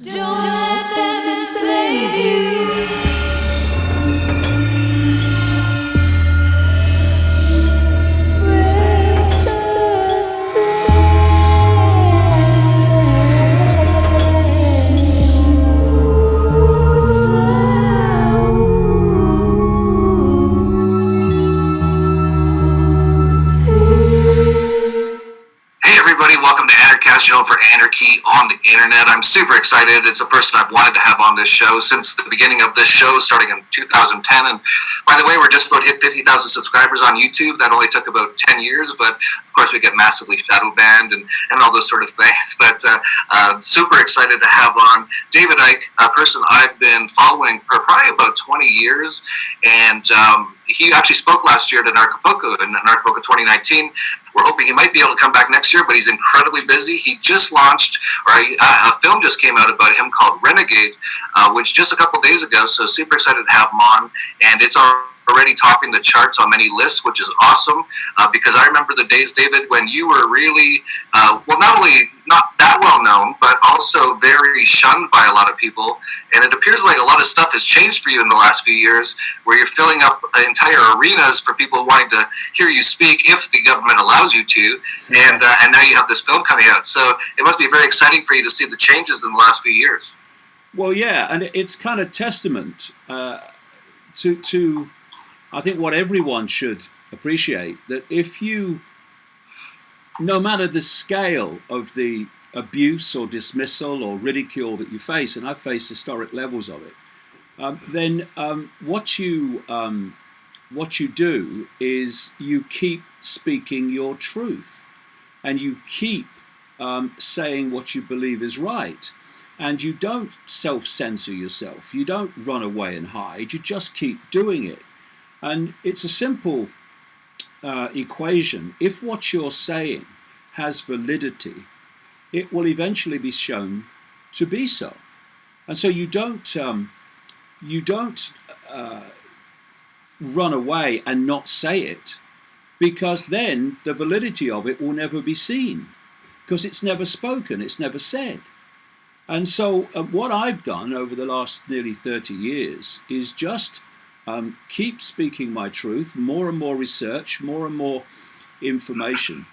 Don't let them enslave you. Break the Hey everybody, welcome to Anarcast, your home for anarchy on the internet. I'm super excited. It's a person I've wanted to have on this show since the beginning of this show, starting in 2010. And by the way, we're just about to hit 50,000 subscribers on YouTube. That only took about 10 years, but of course we get massively shadow banned and all those sort of things. But super excited to have on David Icke, a person I've been following for probably about 20 years. And he actually spoke last year to Narcopoco in Narcopoco 2019. We're hoping he might be able to come back next year, but he's incredibly busy. He just launched, or a film just came out about him called Renegade, which just a couple days ago, so super excited to have him on. And it's already topping the charts on many lists, which is awesome, because I remember the days, David, when you were really, well, not only not that well known, but also very shunned by a lot of people. And it appears like a lot of stuff has changed for you in the last few years, where you're filling up entire arenas for people wanting to hear you speak if the government allows you to. And now you have this film coming out. So it must be very exciting for you to see the changes in the last few years. Well, yeah, and it's kind of testament to I think what everyone should appreciate, that if you, no matter the scale of the abuse or dismissal or ridicule that you face, and I've faced historic levels of it, then what you do is you keep speaking your truth, and you keep saying what you believe is right. And you don't self-censor yourself. You don't run away and hide. You just keep doing it. And it's a simple equation. If what you're saying has validity, it will eventually be shown to be so. And so you don't run away and not say it, because then the validity of it will never be seen, because it's never spoken, it's never said. And so what I've done over the last nearly 30 years is just keep speaking my truth, more and more research, more and more information.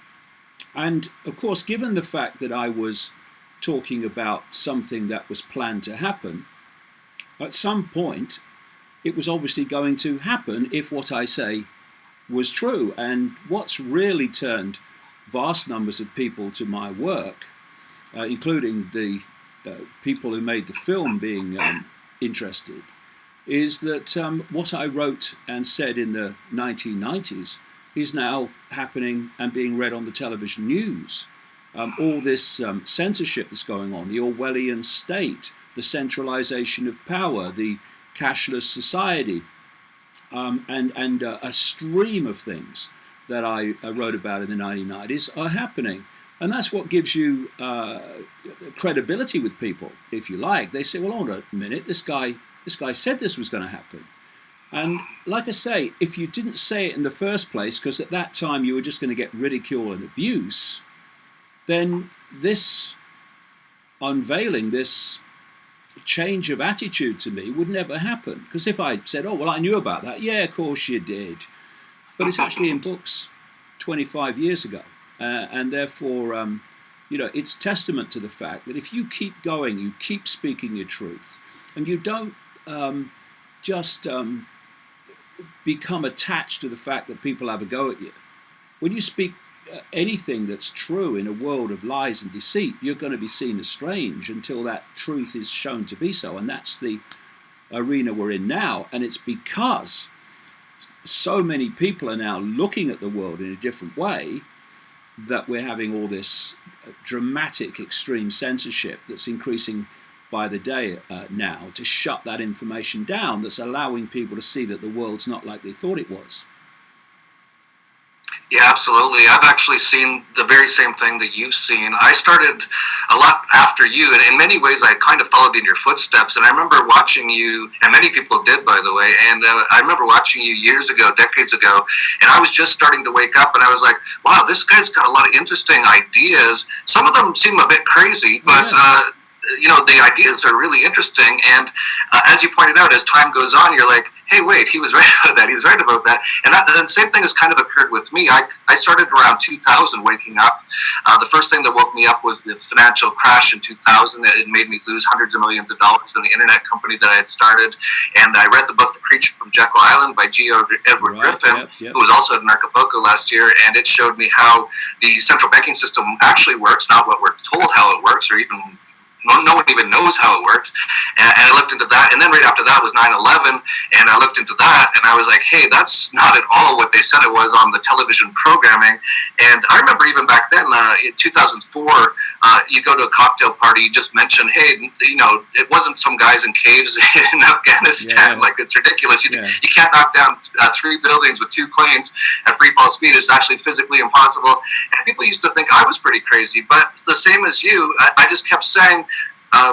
And of course, given the fact that I was talking about something that was planned to happen, at some point it was obviously going to happen if what I say was true. And what's really turned vast numbers of people to my work, including the people who made the film being interested, is that what I wrote and said in the 1990s is now happening and being read on the television news. All this censorship that's going on, the Orwellian state, the centralization of power, the cashless society, and a stream of things that I wrote about in the 1990s are happening. And that's what gives you credibility with people, if you like. They say, well, hold on a minute, this guy said this was going to happen. And like I say, if you didn't say it in the first place, because at that time you were just going to get ridicule and abuse, then this unveiling, this change of attitude to me would never happen. Because if I said, oh, well, I knew about that. Yeah, of course you did. But it's actually in books 25 years ago. And therefore, it's testament to the fact that if you keep going, you keep speaking your truth, and you don't just become attached to the fact that people have a go at you. When you speak anything that's true in a world of lies and deceit, you're going to be seen as strange until that truth is shown to be so. And that's the arena we're in now. And it's because so many people are now looking at the world in a different way that we're having all this dramatic extreme censorship that's increasing by the day now to shut that information down, that's allowing people to see that the world's not like they thought it was. Yeah, absolutely. I've actually seen the very same thing that you've seen. I started a lot after you, and in many ways I kind of followed in your footsteps. And I remember watching you, and many people did, by the way, and I remember watching you years ago, decades ago, and I was just starting to wake up, and I was like, wow, this guy's got a lot of interesting ideas. Some of them seem a bit crazy, but the ideas are really interesting. And as you pointed out, as time goes on, you're like, hey, wait, he was right about that. He's right about that. And the same thing has kind of occurred with me. I started around 2000 waking up. The first thing that woke me up was the financial crash in 2000. It made me lose hundreds of millions of dollars in the internet company that I had started. And I read the book The Creature from Jekyll Island by G. Edward Griffin, who was also at Acapulco last year. And it showed me how the central banking system actually works, not what we're told how it works, or even no one even knows how it works. And I looked into that. And then right after that was 9/11. And I looked into that and I was like, hey, that's not at all what they said it was on the television programming. And I remember even back then, in 2004, you go to a cocktail party, you just mention, hey, it wasn't some guys in caves in Afghanistan. Like, it's ridiculous. You can't knock down 3 buildings with 2 planes at free fall speed. It's actually physically impossible. And people used to think I was pretty crazy. But the same as you, I just kept saying,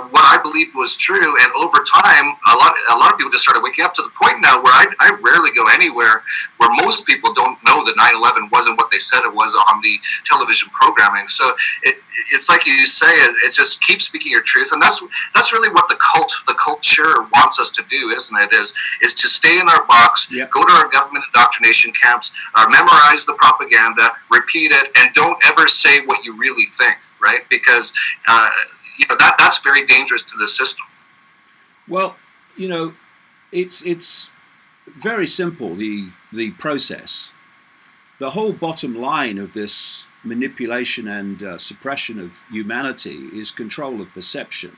what I believed was true, and over time, a lot of people just started waking up to the point now where I rarely go anywhere where most people don't know that 9/11 wasn't what they said it was on the television programming. So it's like you say, it just keeps speaking your truth, and that's really what the culture wants us to do, isn't it? Is to stay in our box, go to our government indoctrination camps, memorize the propaganda, repeat it, and don't ever say what you really think, right? Because that's very dangerous to the system. Well, it's very simple, the process. The whole bottom line of this manipulation and suppression of humanity is control of perception.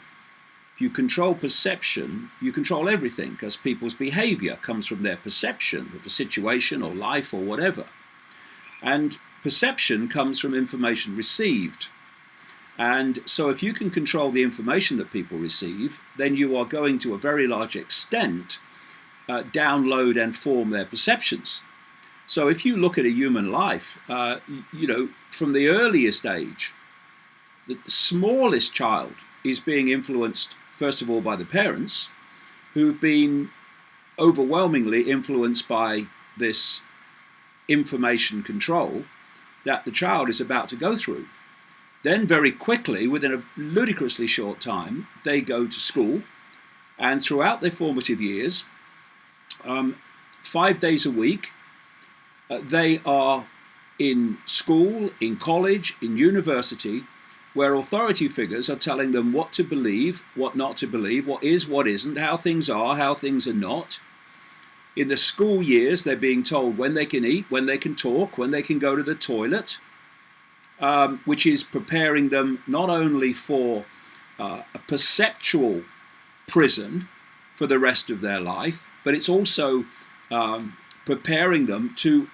If you control perception, you control everything, because people's behavior comes from their perception of a situation or life or whatever. And perception comes from information received. And so if you can control the information that people receive, then you are going to a very large extent download and form their perceptions. So if you look at a human life, from the earliest age, the smallest child is being influenced, first of all, by the parents, who've been overwhelmingly influenced by this information control that the child is about to go through. Then very quickly, within a ludicrously short time, they go to school, and throughout their formative years, 5 days a week, they are in school, in college, in university, where authority figures are telling them what to believe, what not to believe, what is, what isn't, how things are not. In the school years, they're being told when they can eat, when they can talk, when they can go to the toilet, which is preparing them not only for a perceptual prison for the rest of their life, but it's also preparing them to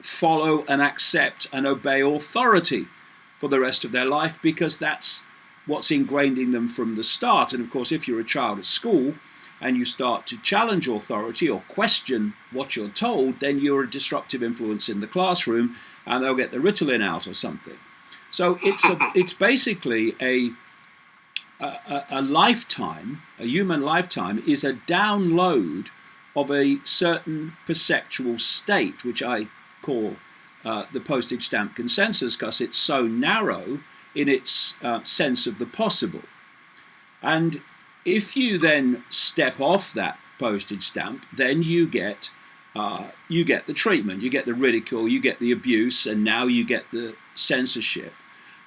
follow and accept and obey authority for the rest of their life, because that's what's ingrained in them from the start. And of course, if you're a child at school and you start to challenge authority or question what you're told, then you're a disruptive influence in the classroom, and they'll get the Ritalin out or something. So it's basically a lifetime, a human lifetime is a download of a certain perceptual state, which I call the postage stamp consensus, because it's so narrow in its sense of the possible. And if you then step off that postage stamp, then you get the treatment, you get the ridicule, you get the abuse, and now you get the censorship.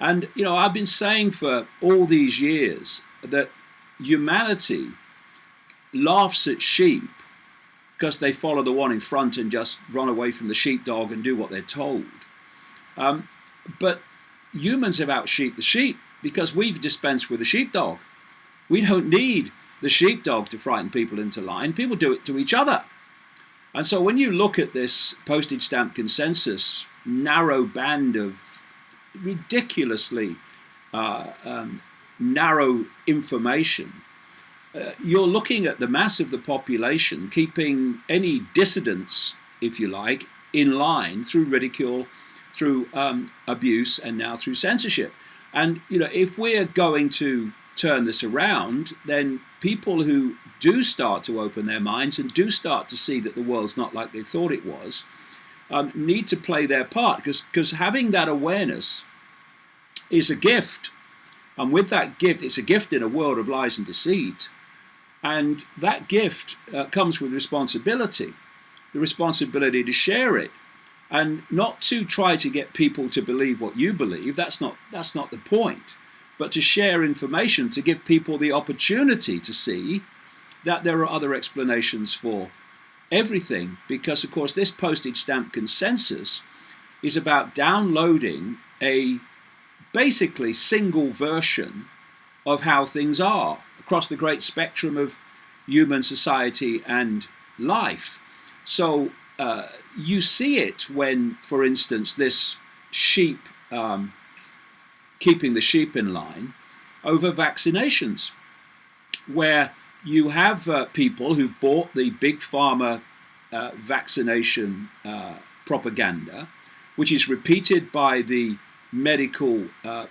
And I've been saying for all these years that humanity laughs at sheep because they follow the one in front and just run away from the sheepdog and do what they're told. But humans have out-sheeped the sheep because we've dispensed with the sheepdog. We don't need the sheepdog to frighten people into line. People do it to each other. And so when you look at this postage stamp consensus narrow band of ridiculously narrow information, you're looking at the mass of the population keeping any dissidents, if you like, in line through ridicule, through abuse, and now through censorship. And if we're going to turn this around, then people who do start to open their minds and do start to see that the world's not like they thought it was, need to play their part, because having that awareness is a gift. And with that gift, it's a gift in a world of lies and deceit. And that gift comes with responsibility, the responsibility to share it, and not to try to get people to believe what you believe. That's not the point. But to share information, to give people the opportunity to see that there are other explanations for everything. Because, of course, this postage stamp consensus is about downloading a basically single version of how things are across the great spectrum of human society and life. So you see it when, for instance, this sheep, keeping the sheep in line over vaccinations, where you have people who bought the big pharma vaccination propaganda, which is repeated by the medical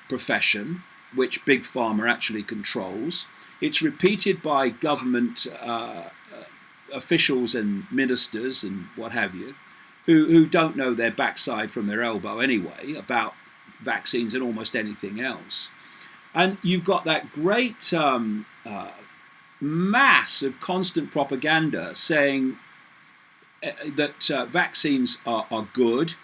profession, which big pharma actually controls. It's repeated by government officials and ministers and what have you, who don't know their backside from their elbow anyway about vaccines and almost anything else. And you've got that great mass of constant propaganda saying that vaccines are good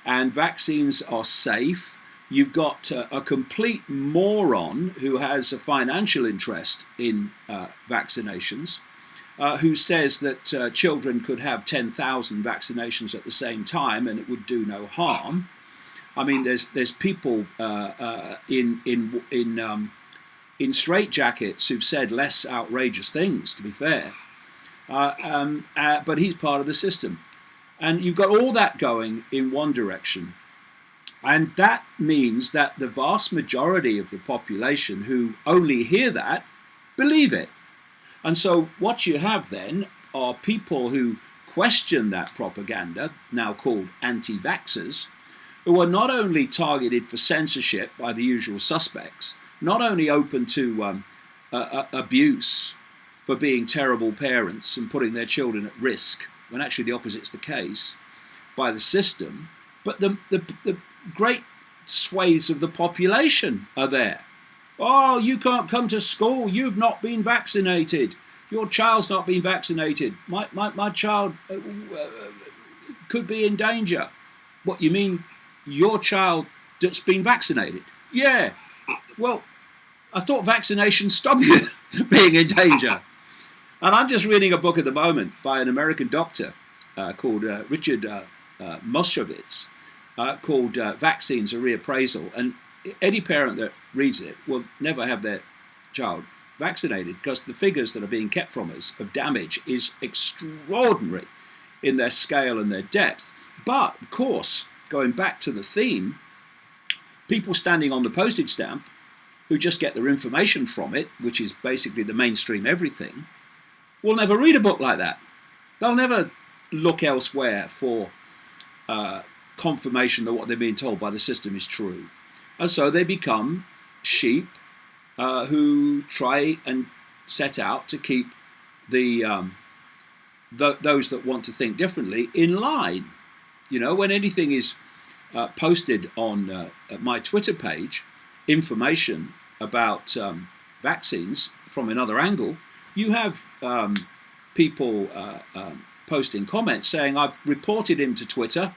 and vaccines are safe. You've got a complete moron who has a financial interest in vaccinations, who says that children could have 10,000 vaccinations at the same time and it would do no harm. I mean, there's people in straitjackets who've said less outrageous things, to be fair, but he's part of the system. And you've got all that going in one direction. And that means that the vast majority of the population who only hear that believe it. And so what you have then are people who question that propaganda, now called anti-vaxxers, who are not only targeted for censorship by the usual suspects, not only open to abuse for being terrible parents and putting their children at risk, when actually the opposite's the case, by the system, but the great swathes of the population are there. Oh, you can't come to school, you've not been vaccinated. Your child's not been vaccinated. My child could be in danger. What, you mean your child that's been vaccinated? Yeah. Well, I thought vaccination stopped you being in danger. And I'm just reading a book at the moment by an American doctor called Richard Moskowitz, called Vaccines, a Reappraisal. And any parent that reads it will never have their child vaccinated because the figures that are being kept from us of damage is extraordinary in their scale and their depth. But, of course, going back to the theme, people standing on the postage stamp who just get their information from it, which is basically the mainstream everything, will never read a book like that. They'll never look elsewhere for confirmation that what they're being told by the system is true. And so they become sheep who try and set out to keep those that want to think differently in line. You know, when anything is posted on my Twitter page, information about vaccines from another angle, you have people posting comments saying, I've reported him to Twitter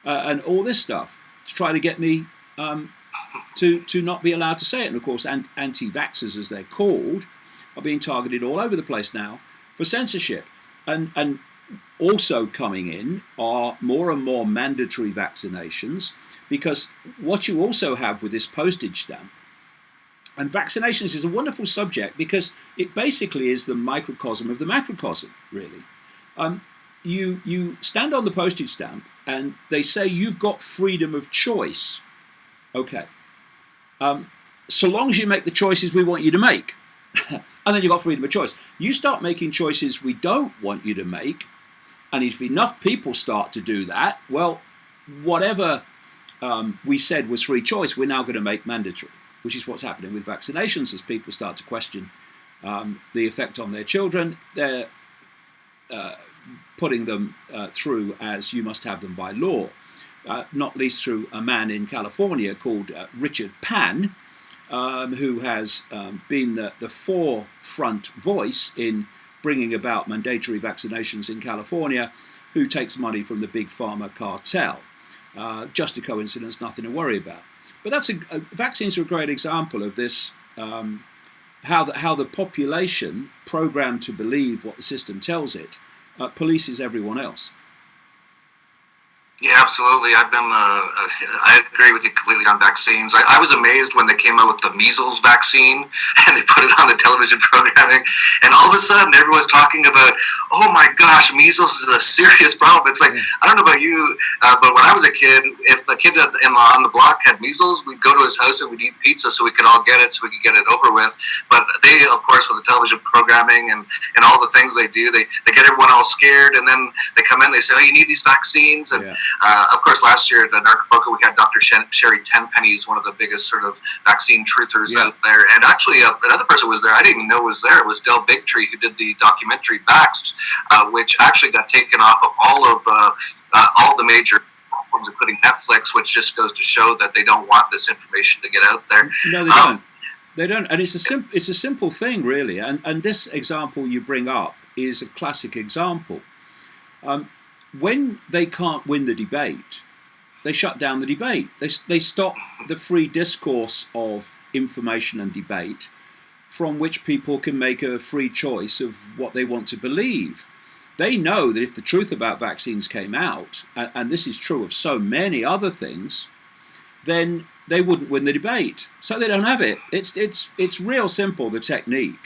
and all this stuff to try to get me to not be allowed to say it. And of course, anti-vaxxers, as they're called, are being targeted all over the place now for censorship. And also coming in are more and more mandatory vaccinations, because what you also have with this postage stamp, and vaccinations is a wonderful subject because it basically is the microcosm of the macrocosm, really. You stand on the postage stamp and they say you've got freedom of choice. Okay. So long as you make the choices we want you to make. And then you've got freedom of choice. You start making choices we don't want you to make, and if enough people start to do that, well, whatever we said was free choice, we're now going to make mandatory, which is what's happening with vaccinations. As people start to question the effect on their children, they're putting them through as you must have them by law, not least through a man in California called Richard Pan, who has been the forefront voice in bringing about mandatory vaccinations in California, who takes money from the big pharma cartel. Just a coincidence, nothing to worry about. But vaccines are a great example of this, how the population, programmed to believe what the system tells it, polices everyone else. Yeah, absolutely. I agree with you completely on vaccines. I was amazed when they came out with the measles vaccine and they put it on the television programming, and all of a sudden everyone's talking about, oh my gosh, measles is a serious problem. It's like, I don't know about you, but when I was a kid, if a kid on the block had measles, we'd go to his house and we'd eat pizza so we could all get it, so we could get it over with. But they, of course, with the television programming and all the things they do, they get everyone all scared, and then they come in, they say, oh, you need these vaccines. And of course, last year at the Narcoboca, we had Dr. Sherry Tenpenny, who's one of the biggest sort of vaccine truthers out there. And actually, another person was there I didn't even know was there. It was Del Bigtree, who did the documentary Vaxxed, which actually got taken off of all the major platforms, including Netflix, which just goes to show that they don't want this information to get out there. No, they don't. They don't. And it's a simple thing, really. And this example you bring up is a classic example. When they can't win the debate, they shut down the debate. They stop the free discourse of information and debate from which people can make a free choice of what they want to believe. They know that if the truth about vaccines came out, and this is true of so many other things, then they wouldn't win the debate. So they don't have it. It's real simple, the technique.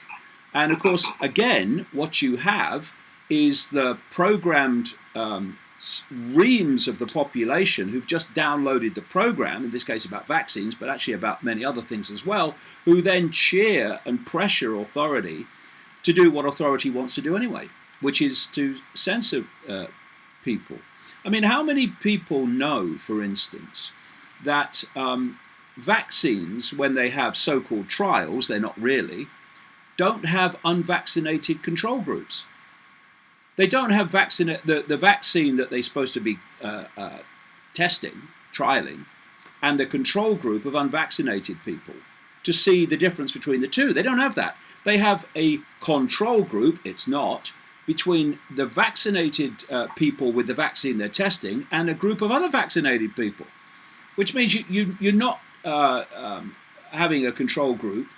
And of course, again, what you have is the programmed reams of the population who've just downloaded the program, in this case about vaccines, but actually about many other things as well, who then cheer and pressure authority to do what authority wants to do anyway, which is to censor people. I mean, how many people know, for instance, that vaccines, when they have so-called trials, they're not really, don't have unvaccinated control groups? They don't have the vaccine that they're supposed to be testing, trialing, and a control group of unvaccinated people to see the difference between the two. They don't have that. They have a control group, it's not, between the vaccinated people with the vaccine they're testing and a group of other vaccinated people, which means you're not having a control group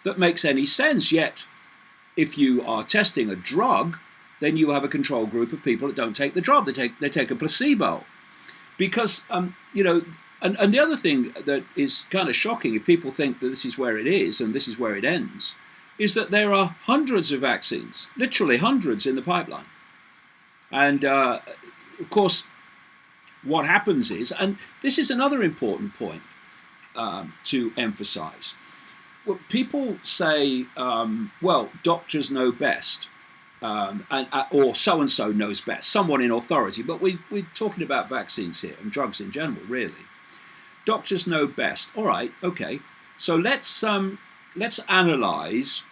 that makes any sense. Yet, if you are testing a drug, then you have a control group of people that don't take the drug. They take a placebo, because and the other thing that is kind of shocking, if people think that this is where it is and this is where it ends, is that there are hundreds of vaccines, literally hundreds, in the pipeline. And of course, what happens is, and this is another important point to emphasize. Well, people say, well, doctors know best. Or so-and-so knows best, someone in authority, but we're talking about vaccines here and drugs in general, really. Doctors know best. All right, okay. So let's analyze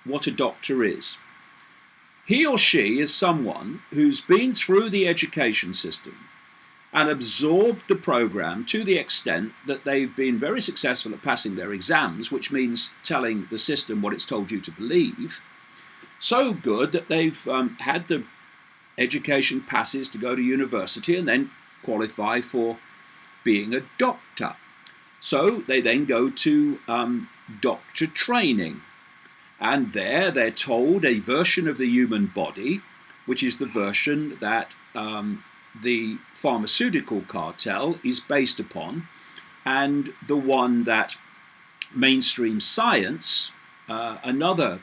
what a doctor is. He or she is someone who's been through the education system and absorbed the program to the extent that they've been very successful at passing their exams, which means telling the system what it's told you to believe. So good that they've had the education passes to go to university and then qualify for being a doctor. So they then go to doctor training. And there they're told a version of the human body, which is the version that the pharmaceutical cartel is based upon, and the one that mainstream science, another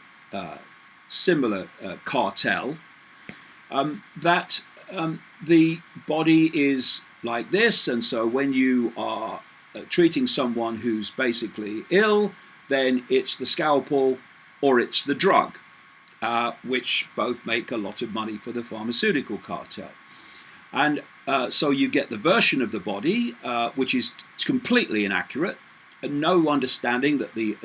similar cartel, that the body is like this, and so when you are treating someone who's basically ill, then it's the scalpel or it's the drug, which both make a lot of money for the pharmaceutical cartel. And so you get the version of the body, which is completely inaccurate, and no understanding that the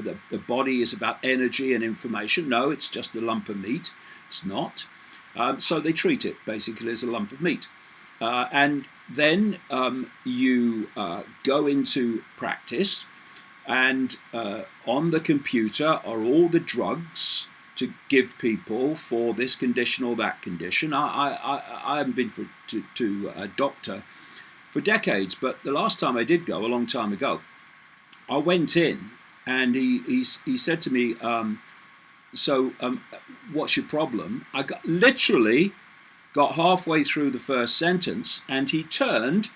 body is about energy and information. No, it's just a lump of meat. It's not. So they treat it basically as a lump of meat. And then you go into practice, and on the computer are all the drugs to give people for this condition or that condition. I haven't been to a doctor for decades, but the last time I did go, a long time ago, I went in and he said to me, what's your problem? I literally got halfway through the first sentence and he turned,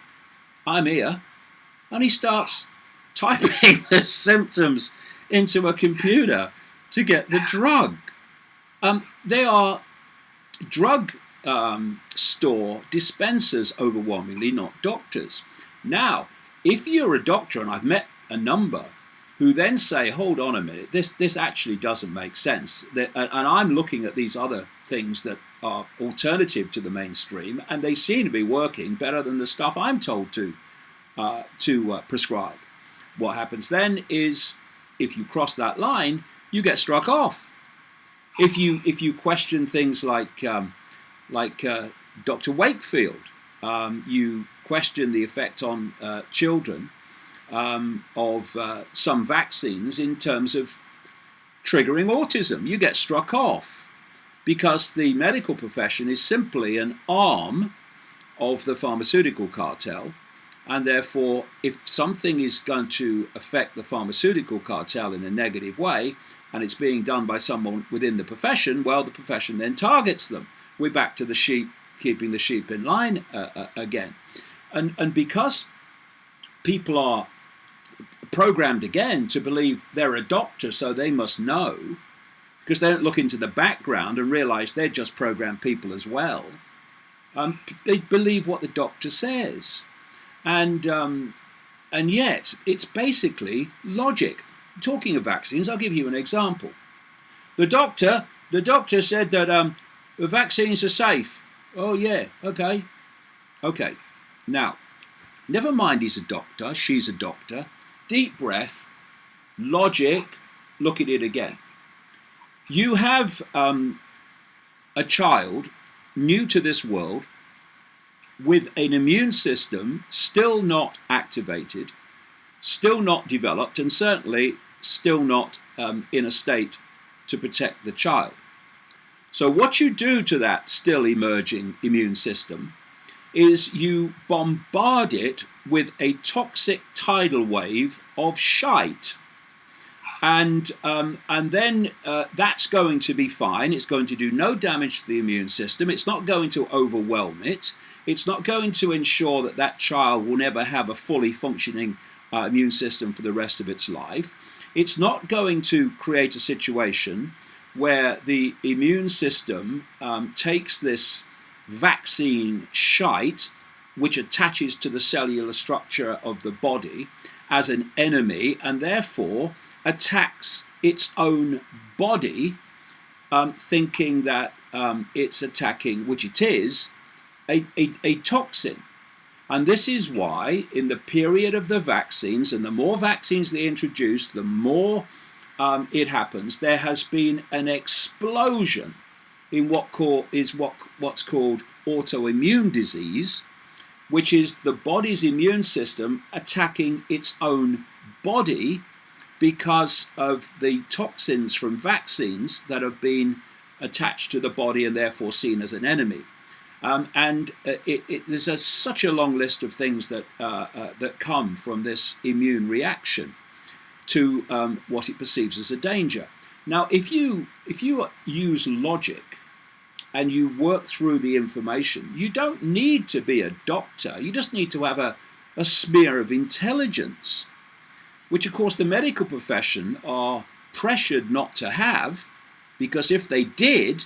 I'm here, and he starts typing the symptoms into a computer to get the drug. They are drug store dispensers overwhelmingly, not doctors. Now, if you're a doctor, and I've met a number who then say, hold on a minute, this actually doesn't make sense. And I'm looking at these other things that are alternative to the mainstream, and they seem to be working better than the stuff I'm told to prescribe. What happens then is, if you cross that line, you get struck off. If you question things like Dr. Wakefield, you question the effect on children of some vaccines in terms of triggering autism, you get struck off because the medical profession is simply an arm of the pharmaceutical cartel, and therefore if something is going to affect the pharmaceutical cartel in a negative way and it's being done by someone within the profession, well, the profession then targets them. We're back to the sheep, keeping the sheep in line again. And because people are programmed again to believe they're a doctor, so they must know, because they don't look into the background and realize they're just programmed people as well. They believe what the doctor says. And yet, it's basically logic. Talking of vaccines, I'll give you an example. The doctor said that the vaccines are safe. Oh yeah, okay. Now, never mind he's a doctor, she's a doctor. Deep breath, logic, look at it again. You have a child new to this world with an immune system still not activated, still not developed, and certainly still not in a state to protect the child. So what you do to that still emerging immune system is you bombard it with a toxic tidal wave of shite. And then that's going to be fine. It's going to do no damage to the immune system. It's not going to overwhelm it. It's not going to ensure that that child will never have a fully functioning immune system for the rest of its life. It's not going to create a situation where the immune system takes this vaccine shite, which attaches to the cellular structure of the body, as an enemy, and therefore attacks its own body, thinking that it's attacking, which it is, a toxin. And this is why in the period of the vaccines, and the more vaccines they introduce, the more it happens, there has been an explosion in what's called autoimmune disease, which is the body's immune system attacking its own body because of the toxins from vaccines that have been attached to the body and therefore seen as an enemy. There's such a long list of things that come from this immune reaction to what it perceives as a danger. Now, if you use logic and you work through the information, you don't need to be a doctor. You just need to have a smear of intelligence, which of course the medical profession are pressured not to have, because if they did,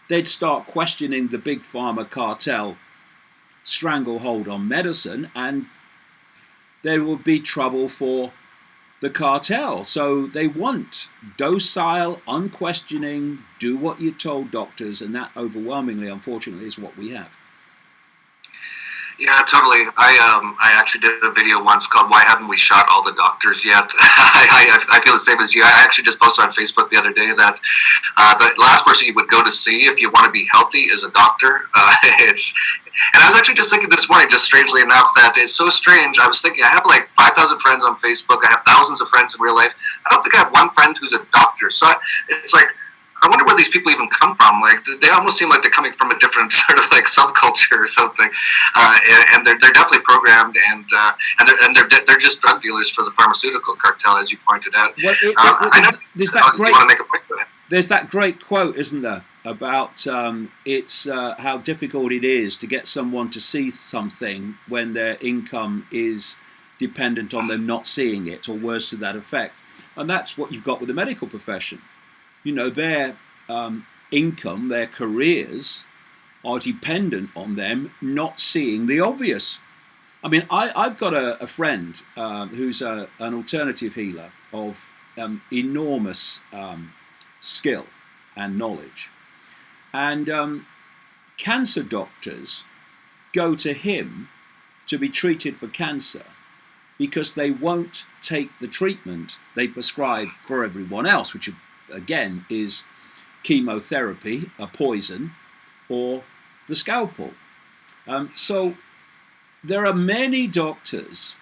they'd start questioning the big pharma cartel stranglehold on medicine, and there would be trouble for the cartel. So they want docile, unquestioning, do what you're told doctors, and that overwhelmingly, unfortunately, is what we have. Yeah, totally. I actually did a video once called "Why Haven't We Shot All the Doctors Yet?" I feel the same as you. I actually just posted on Facebook the other day that the last person you would go to see if you want to be healthy is a doctor. And I was actually just thinking this morning, just strangely enough, that it's so strange. I was thinking, I have like 5,000 friends on Facebook. I have thousands of friends in real life. I don't think I have one friend who's a doctor. So it's like, I wonder where these people even come from. Like, they almost seem like they're coming from a different sort of like subculture or something. And they're definitely programmed, and they're just drug dealers for the pharmaceutical cartel, as you pointed out. Well, I know there's that great. You want to make a point with it. There's that great quote, isn't there, about it's how difficult it is to get someone to see something when their income is dependent on them not seeing it, or words to that effect. And that's what you've got with the medical profession. You know, their income, their careers are dependent on them not seeing the obvious. I mean, I've got a friend who's an alternative healer of enormous skill and knowledge. And cancer doctors go to him to be treated for cancer because they won't take the treatment they prescribe for everyone else, which again is chemotherapy, a poison, or the scalpel. So there are many doctors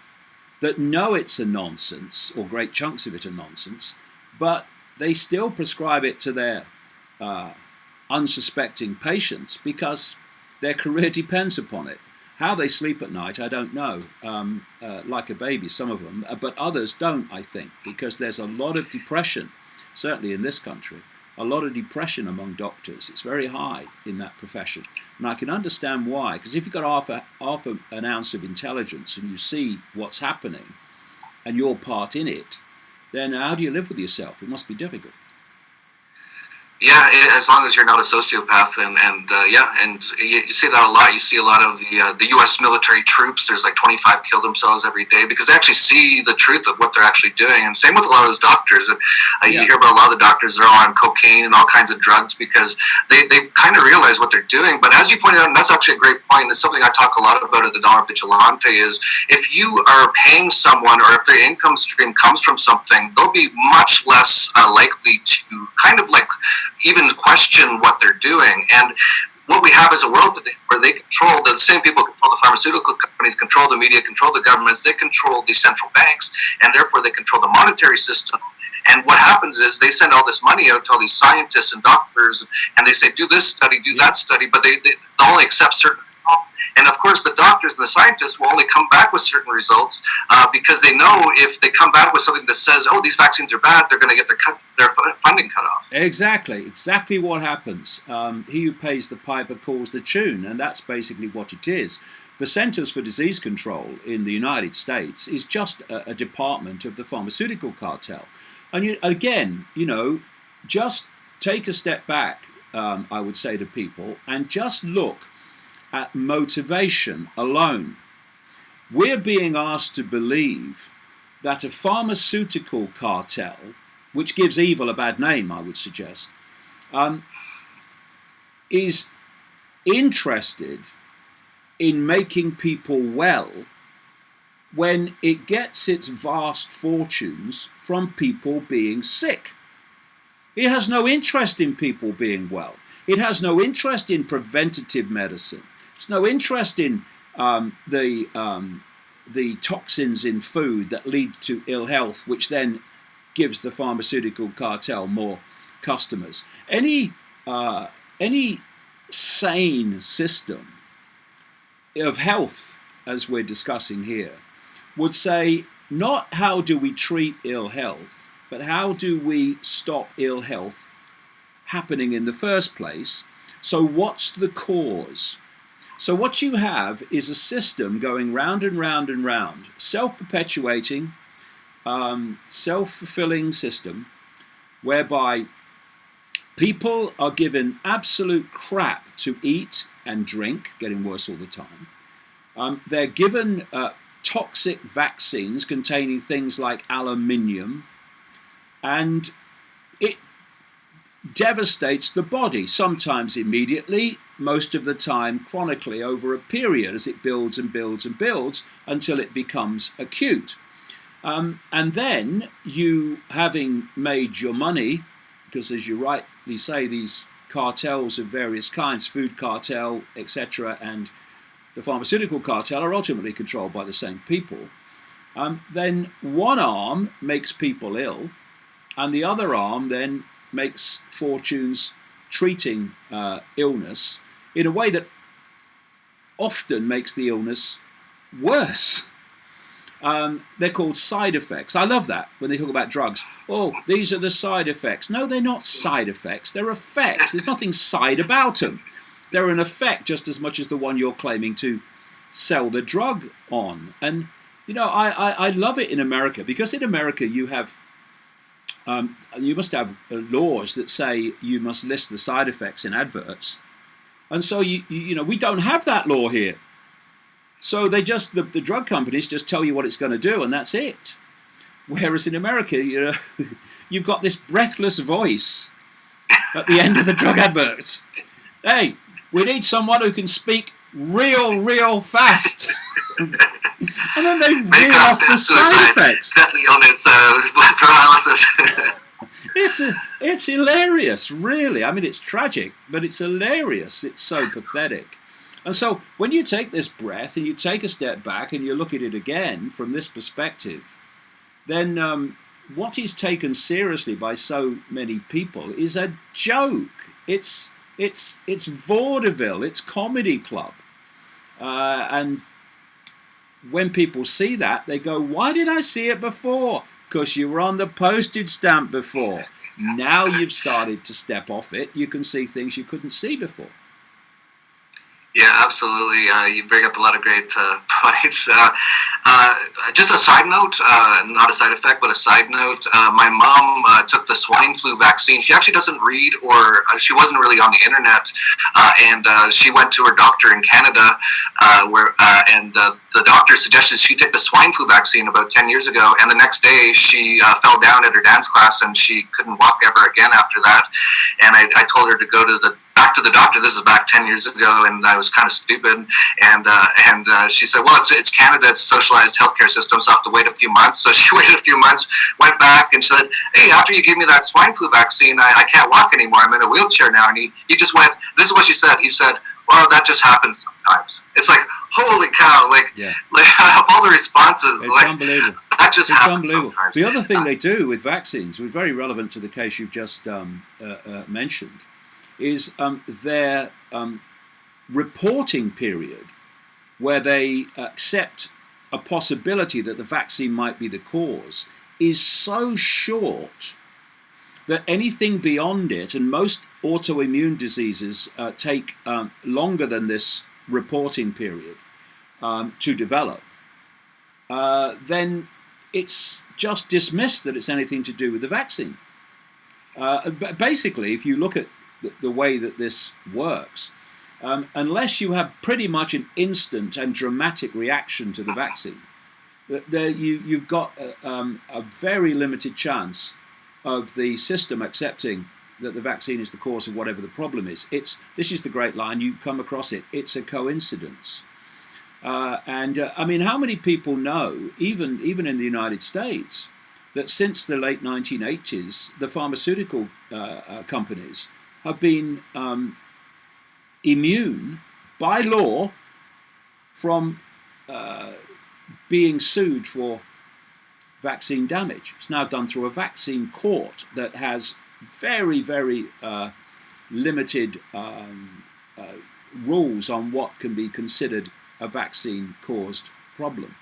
that know it's a nonsense, or great chunks of it are nonsense, but they still prescribe it to their unsuspecting patients because their career depends upon it. How they sleep at night, I don't know, like a baby, some of them, but others don't, I think, because there's a lot of depression, certainly in this country, a lot of depression among doctors. It's very high in that profession. And I can understand why, because if you've got half an ounce of intelligence and you see what's happening and your part in it, then how do you live with yourself? It must be difficult. Yeah, as long as you're not a sociopath, and you see that a lot. You see a lot of the U.S. military troops. There's like 25 kill themselves every day because they actually see the truth of what they're actually doing. And same with a lot of those doctors. You hear about a lot of the doctors that are on cocaine and all kinds of drugs because they've kind of realized what they're doing. But as you pointed out, and that's actually a great point. It's something I talk a lot about at the Dollar Vigilante. Is if you are paying someone or if their income stream comes from something, they'll be much less likely to kind of like even question what they're doing. And what we have is a world today where they control, the same people control the pharmaceutical companies, control the media, control the governments, they control the central banks, and therefore they control the monetary system. And what happens is they send all this money out to all these scientists and doctors, and they say, do this study, do that study, but they only accept certain results. And of course, the doctors and the scientists will only come back with certain results because they know if they come back with something that says, oh, these vaccines are bad, they're going to get their funding cut off. Exactly what happens. He who pays the piper calls the tune, and that's basically what it is. The Centers for Disease Control in the United States is just a department of the pharmaceutical cartel. And again, just take a step back, I would say to people, and just look at motivation alone. We're being asked to believe that a pharmaceutical cartel, which gives evil a bad name, I would suggest, is interested in making people well when it gets its vast fortunes from people being sick. It has no interest in people being well. It has no interest in preventative medicine. It's no interest in the toxins in food that lead to ill health, which then gives the pharmaceutical cartel more customers. Any sane system of health, as we're discussing here, would say not how do we treat ill health, but how do we stop ill health happening in the first place. So what's the cause? So what you have is a system going round and round and round, self-perpetuating, self-fulfilling system, whereby people are given absolute crap to eat and drink, getting worse all the time. They're given toxic vaccines containing things like aluminium, and it devastates the body, sometimes immediately, most of the time chronically over a period as it builds and builds and builds until it becomes acute. And then you, having made your money, because as you rightly say, these cartels of various kinds, food cartel, etc., and the pharmaceutical cartel are ultimately controlled by the same people, then one arm makes people ill, and the other arm then makes fortunes treating illness in a way that often makes the illness worse. They're called side effects. I love that when they talk about drugs. Oh, these are the side effects. No, they're not side effects. They're effects. There's nothing side about them. They're an effect just as much as the one you're claiming to sell the drug on. And, you know, I love it in America, because in America you have you must have laws that say you must list the side effects in adverts. And so, you know, we don't have that law here. So they just, the drug companies just tell you what it's going to do, and that's it. Whereas in America, you know, you've got this breathless voice at the end of the drug adverts. Hey, we need someone who can speak real fast. And then they reel off the side effects. Death, illness, paralysis. It's hilarious, really. I mean, it's tragic, but it's hilarious. It's so pathetic. And so when you take this breath and you take a step back and you look at it again from this perspective, then what is taken seriously by so many people is a joke. It's vaudeville. It's comedy club. And when people see that, they go, why did I see it before? Because you were on the postage stamp before. Now you've started to step off it. You can see things you couldn't see before. Yeah, absolutely. You bring up a lot of great points. Just a side note, not a side effect, but a side note. My mom took the swine flu vaccine. She actually doesn't read, or she wasn't really on the internet, and she went to her doctor in Canada, and the doctor suggested she take the swine flu vaccine about 10 years ago, and the next day she fell down at her dance class and she couldn't walk ever again after that. And I told her to go back to the doctor. This is back 10 years ago, and I was kind of stupid. And she said, well, it's Canada, it's a socialized healthcare system, so I have to wait a few months. So she waited a few months, went back, and said, hey, after you gave me that swine flu vaccine, I can't walk anymore. I'm in a wheelchair now. And he just went, this is what she said. He said, well, that just happens sometimes. It's like, holy cow, like all the responses. It's like, unbelievable. That just happens sometimes. The other thing they do with vaccines, which is very relevant to the case you've just mentioned, is their reporting period, where they accept a possibility that the vaccine might be the cause, is so short that anything beyond it, and most autoimmune diseases take longer than this reporting period to develop, then it's just dismissed that it's anything to do with the vaccine. Basically, if you look at the way that this works, unless you have pretty much an instant and dramatic reaction to the vaccine, you've got a very limited chance of the system accepting that the vaccine is the cause of whatever the problem is. This is the great line, you come across it, it's a coincidence. I mean, how many people know, even in the United States, that since the late 1980s, the pharmaceutical companies have been immune by law from being sued for vaccine damage. It's now done through a vaccine court that has very, very limited rules on what can be considered a vaccine-caused problem.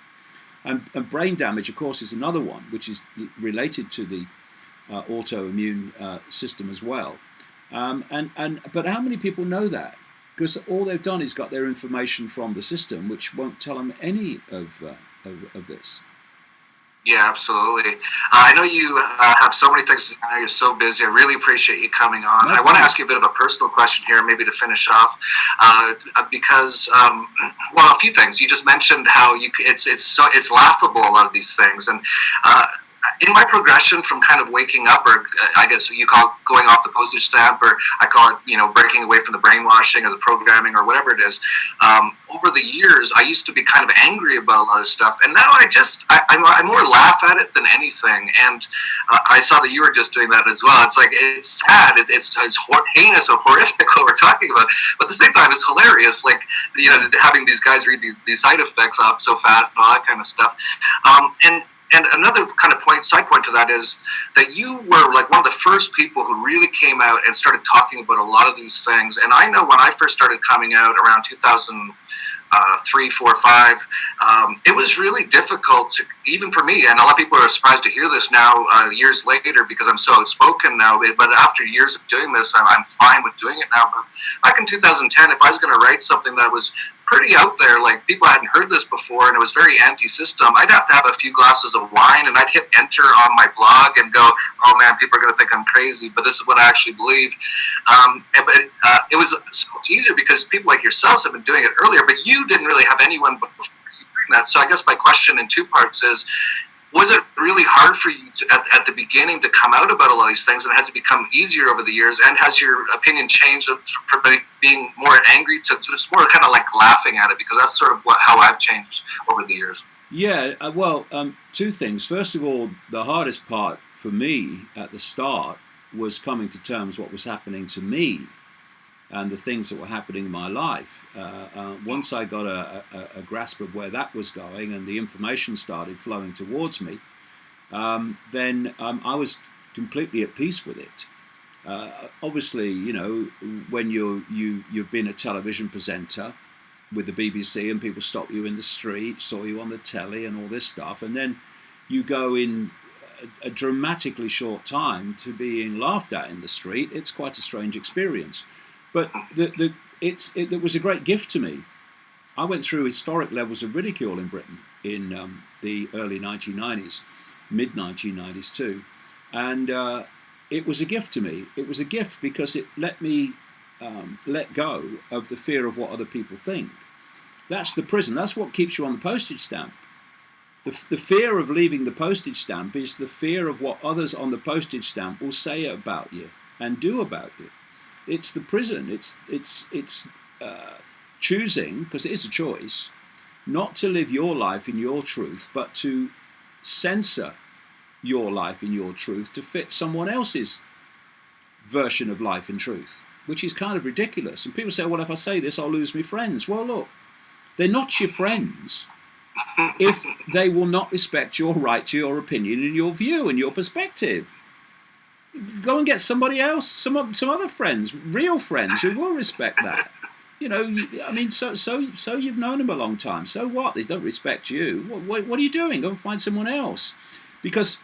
And brain damage, of course, is another one, which is related to the autoimmune system as well. But how many people know that? Because all they've done is got their information from the system, which won't tell them any of this. Yeah, absolutely. I know you have so many things to do. I know you're so busy. I really appreciate you coming on. I want to ask you a bit of a personal question here, maybe to finish off, because, well, a few things. You just mentioned how it's laughable, a lot of these things, and in my progression from kind of waking up, or I guess you call it going off the postage stamp, or I call it, breaking away from the brainwashing or the programming or whatever it is. Over the years, I used to be kind of angry about a lot of stuff, and now I more laugh at it than anything. And I saw that you were just doing that as well. It's like, it's sad, it's heinous or horrific what we're talking about, but at the same time, it's hilarious. Like, having these guys read these side effects off so fast and all that kind of stuff. And another kind of side point to that is that you were like one of the first people who really came out and started talking about a lot of these things. And I know when I first started coming out around 2003, 4, 5, it was really difficult to, even for me, and a lot of people are surprised to hear this now, years later, because I'm so outspoken now, but after years of doing this, I'm fine with doing it now. But back in 2010, if I was going to write something that was pretty out there, like people hadn't heard this before, and it was very anti-system, I'd have to have a few glasses of wine, and I'd hit enter on my blog and go, oh man, people are going to think I'm crazy, but this is what I actually believe. But it was so much easier because people like yourselves have been doing it earlier, but you didn't really have anyone before you doing that. So I guess my question in two parts is, was it really hard for you at the beginning to come out about a lot of these things, and has it become easier over the years, and has your opinion changed from being more angry to just more kind of like laughing at it, because that's sort of how I've changed over the years? Yeah, well, two things. First of all, the hardest part for me at the start was coming to terms what was happening to me and the things that were happening in my life. Once I got a grasp of where that was going and the information started flowing towards me, then I was completely at peace with it. Obviously, when you've been a television presenter with the BBC and people stop you in the street, saw you on the telly and all this stuff, and then you go in a dramatically short time to being laughed at in the street, it's quite a strange experience. But it was a great gift to me. I went through historic levels of ridicule in Britain in the early 1990s, mid 1990s too, and it was a gift to me. It was a gift because it let me let go of the fear of what other people think. That's the prison. That's what keeps you on the postage stamp. The fear of leaving the postage stamp is the fear of what others on the postage stamp will say about you and do about you. It's the prison. It's choosing, because it is a choice, not to live your life in your truth, but to censor your life in your truth to fit someone else's version of life and truth, which is kind of ridiculous. And people say, well, if I say this, I'll lose my friends. Well, look, they're not your friends if they will not respect your right to your opinion and your view and your perspective. Go and get somebody else, some other friends, real friends who will respect that. So you've known them a long time. So what? They don't respect you. What are you doing? Go and find someone else. Because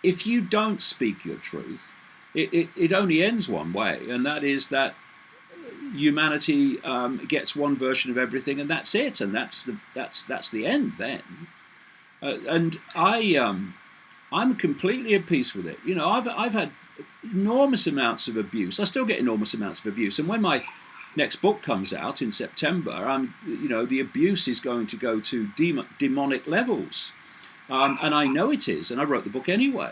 if you don't speak your truth, it only ends one way, and that is that humanity gets one version of everything, and that's it, and that's the end then. And I'm completely at peace with it. I've had enormous amounts of abuse. I still get enormous amounts of abuse, and when my next book comes out in September, the abuse is going to go to demonic levels, and I know it is, and I wrote the book anyway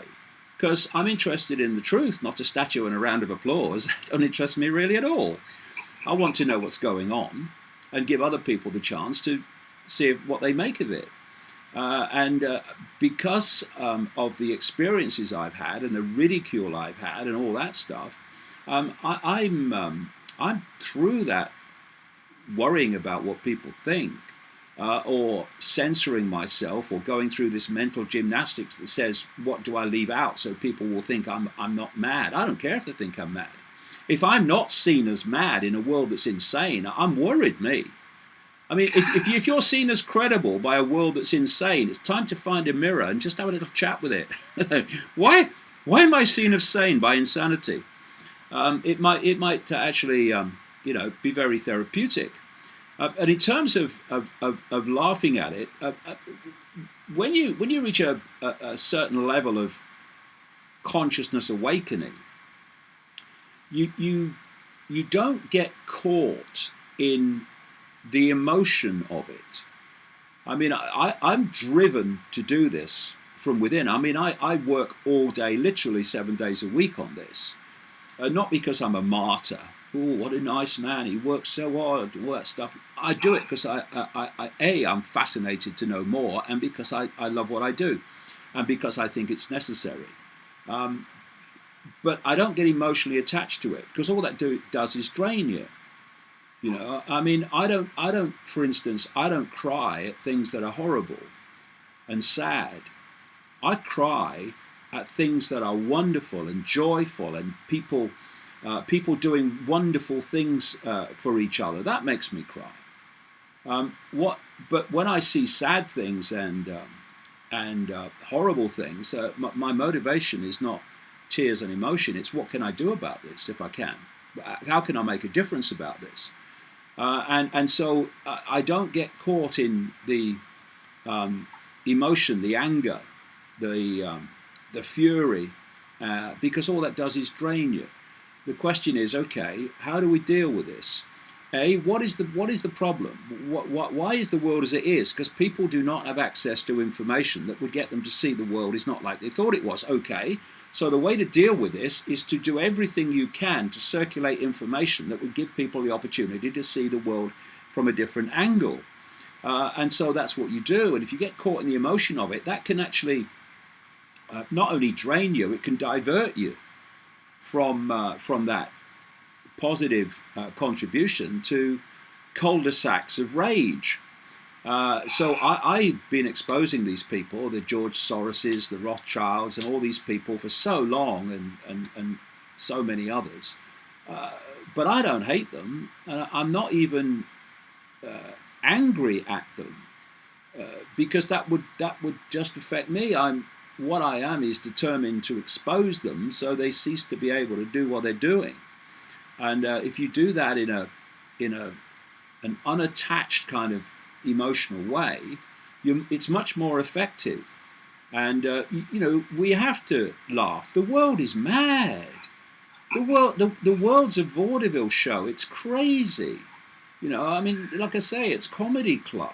because I'm interested in the truth, not a statue and a round of applause. That don't interest me really at all. I want to know what's going on and give other people the chance to see what they make of it. Because of the experiences I've had and the ridicule I've had and all that stuff, I'm through that worrying about what people think or censoring myself or going through this mental gymnastics that says, what do I leave out so people will think I'm not mad? I don't care if they think I'm mad. If I'm not seen as mad in a world that's insane, I'm worried, me. I mean, if you're seen as credible by a world that's insane, it's time to find a mirror and just have a little chat with it. Why am I seen as sane by insanity? It might actually be very therapeutic. And in terms of laughing at it, when you reach a certain level of consciousness awakening, you don't get caught in the emotion of it. I mean, I'm driven to do this from within. I mean, I work all day, literally 7 days a week on this. Not because I'm a martyr. Oh, what a nice man! He works so hard, all that stuff. I do it because I'm fascinated to know more, and because I love what I do, and because I think it's necessary. But I don't get emotionally attached to it, because all that does is drain you. You know, I mean, I don't. For instance, I don't cry at things that are horrible and sad. I cry at things that are wonderful and joyful, and people doing wonderful things for each other. That makes me cry. But when I see sad things and horrible things, my motivation is not tears and emotion. It's what can I do about this if I can? How can I make a difference about this? So I don't get caught in the emotion, the anger, the fury, because all that does is drain you. The question is, okay, how do we deal with this? What is the problem? Why is the world as it is? Because people do not have access to information that would get them to see the world is not like they thought it was. Okay, so the way to deal with this is to do everything you can to circulate information that would give people the opportunity to see the world from a different angle. And so that's what you do. And if you get caught in the emotion of it, that can actually not only drain you, it can divert you from that positive contribution to cul-de-sacs of rage. So I've been exposing these people, the George Soroses, the Rothschilds, and all these people for so long, and so many others. But I don't hate them. I'm not even angry at them, because that would just affect me. What I am is determined to expose them so they cease to be able to do what they're doing. And if you do that in an unattached kind of emotional way, it's much more effective. And we have to laugh. The world is mad. The world's a vaudeville show. It's crazy. I mean, like I say, it's comedy club.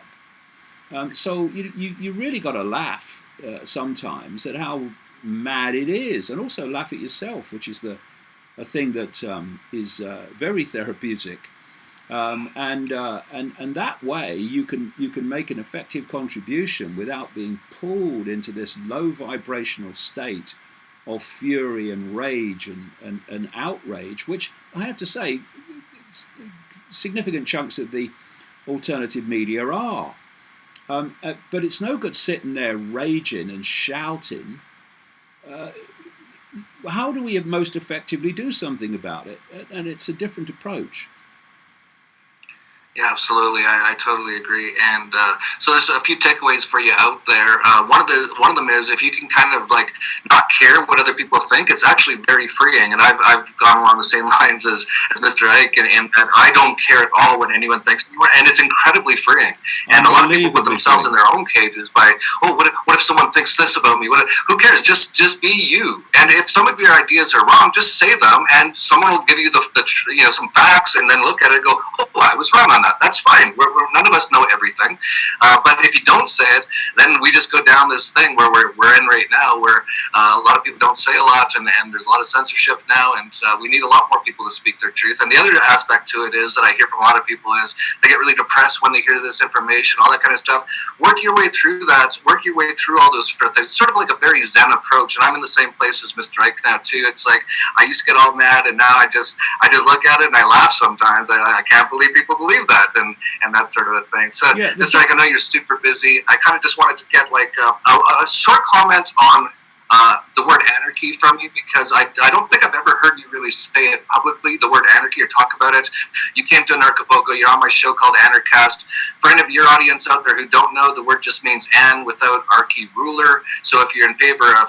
So you really got to laugh sometimes at how mad it is, and also laugh at yourself, which is a thing that is very therapeutic. And that way you can make an effective contribution without being pulled into this low vibrational state of fury and rage and outrage, which I have to say, significant chunks of the alternative media are. But it's no good sitting there raging and shouting. How do we most effectively do something about it? And it's a different approach. Yeah, absolutely. I totally agree. And so there's a few takeaways for you out there. One of them is, if you can kind of like not care what other people think, it's actually very freeing. And I've gone along the same lines as Mr. Icke, in that I don't care at all what anyone thinks anymore, and it's incredibly freeing. And a lot of people put themselves in their own cages by, what if someone thinks this about me? Who cares? Just be you. And if some of your ideas are wrong, just say them, and someone will give you the some facts, and then look at it and go, I was wrong on that. That's fine. None of us know everything. But if you don't say it, then we just go down this thing where we're in right now, where a lot of people don't say a lot, and there's a lot of censorship now, and we need a lot more people to speak their truth. And the other aspect to it is, that I hear from a lot of people, is they get really depressed when they hear this information, all that kind of stuff. Work your way through that. Work your way through all those things. It's sort of like a very Zen approach, and I'm in the same place as Mr. Icke now too. It's like, I used to get all mad, and now I just look at it and I laugh sometimes. I can't believe people believe that, and that sort of a thing. So, yeah, Mr. Icke, I know you're super busy. I kind of just wanted to get like a short comment on the word anarchy from you, because I don't think I've ever heard you really say it publicly, the word anarchy, or talk about it. You came to Anarchapulco, you're on my show called Anarchast. For any of your audience out there who don't know, the word just means an without archy, ruler. So if you're in favor of,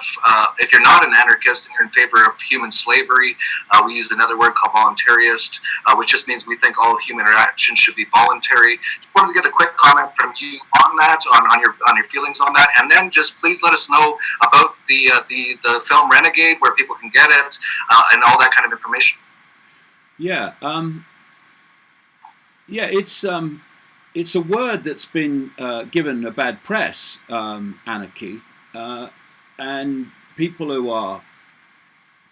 if you're not an anarchist and you're in favor of human slavery, we use another word called voluntarist, which just means we think all human interaction should be voluntary. Just wanted to get a quick comment from you on that, on your feelings on that, and then just please let us know about the film Renegade, where people can get it, and all that kind of information. Yeah, it's a word that's been given a bad press, anarchy, and people who are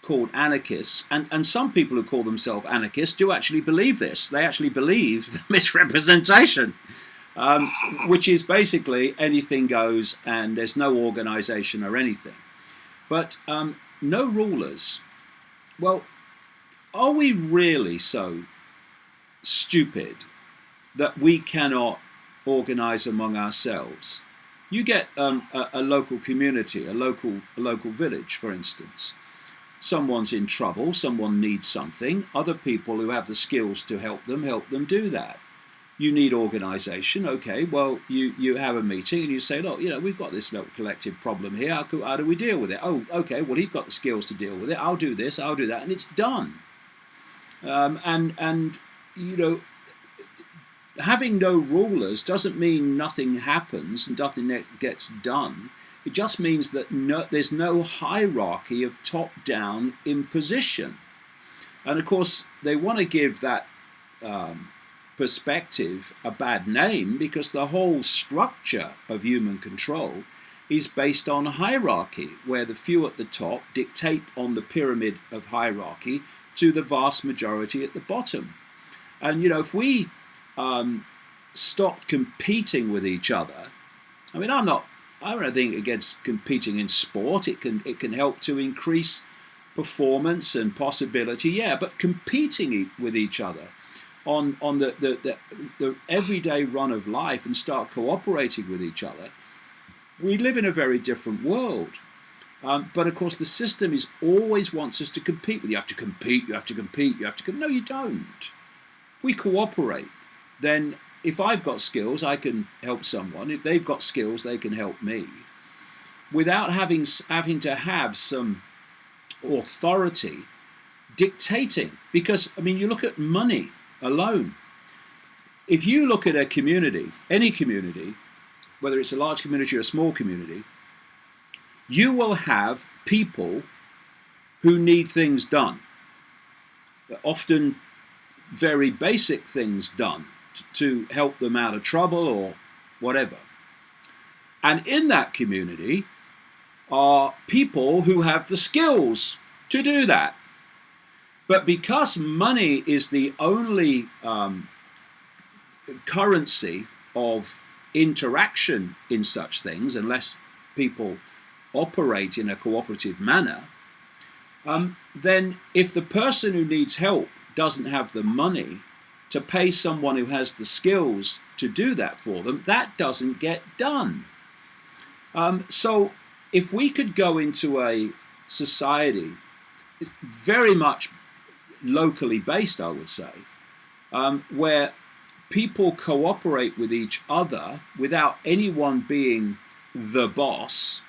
called anarchists, and some people who call themselves anarchists do actually believe this. They actually believe the misrepresentation, which is basically anything goes and there's no organization or anything. But no rulers. Well, are we really so stupid that we cannot organize among ourselves? You get a local community, a local village, for instance. Someone's in trouble, someone needs something, other people who have the skills to help them do that. You need organization, okay, well, you have a meeting and you say, look, we've got this little collective problem here, how do we deal with it? Oh, okay, well, he's got the skills to deal with it, I'll do this, I'll do that, and it's done. Having no rulers doesn't mean nothing happens and nothing gets done. It just means that there's no hierarchy of top-down imposition. And of course, they want to give that perspective a bad name because the whole structure of human control is based on hierarchy, where the few at the top dictate on the pyramid of hierarchy to the vast majority at the bottom. And if we stopped competing with each other, I mean, I don't have anything against competing in sport. It can help to increase performance and possibility, yeah, but competing with each other on the everyday run of life and start cooperating with each other, we live in a very different world. But of course, the system always wants us to compete with. You have to compete, you have to compete, you have to compete. No, you don't. If we cooperate, then if I've got skills, I can help someone. If they've got skills, they can help me. Without having to have some authority dictating. Because, I mean, you look at money alone. If you look at a community, any community, whether it's a large community or a small community, you will have people who need things done. Often very basic things done to help them out of trouble or whatever. And in that community are people who have the skills to do that. But because money is the only currency of interaction in such things, unless people operate in a cooperative manner, then if the person who needs help doesn't have the money to pay someone who has the skills to do that for them, that doesn't get done. So if we could go into a society very much locally based, I would say, where people cooperate with each other without anyone being the boss,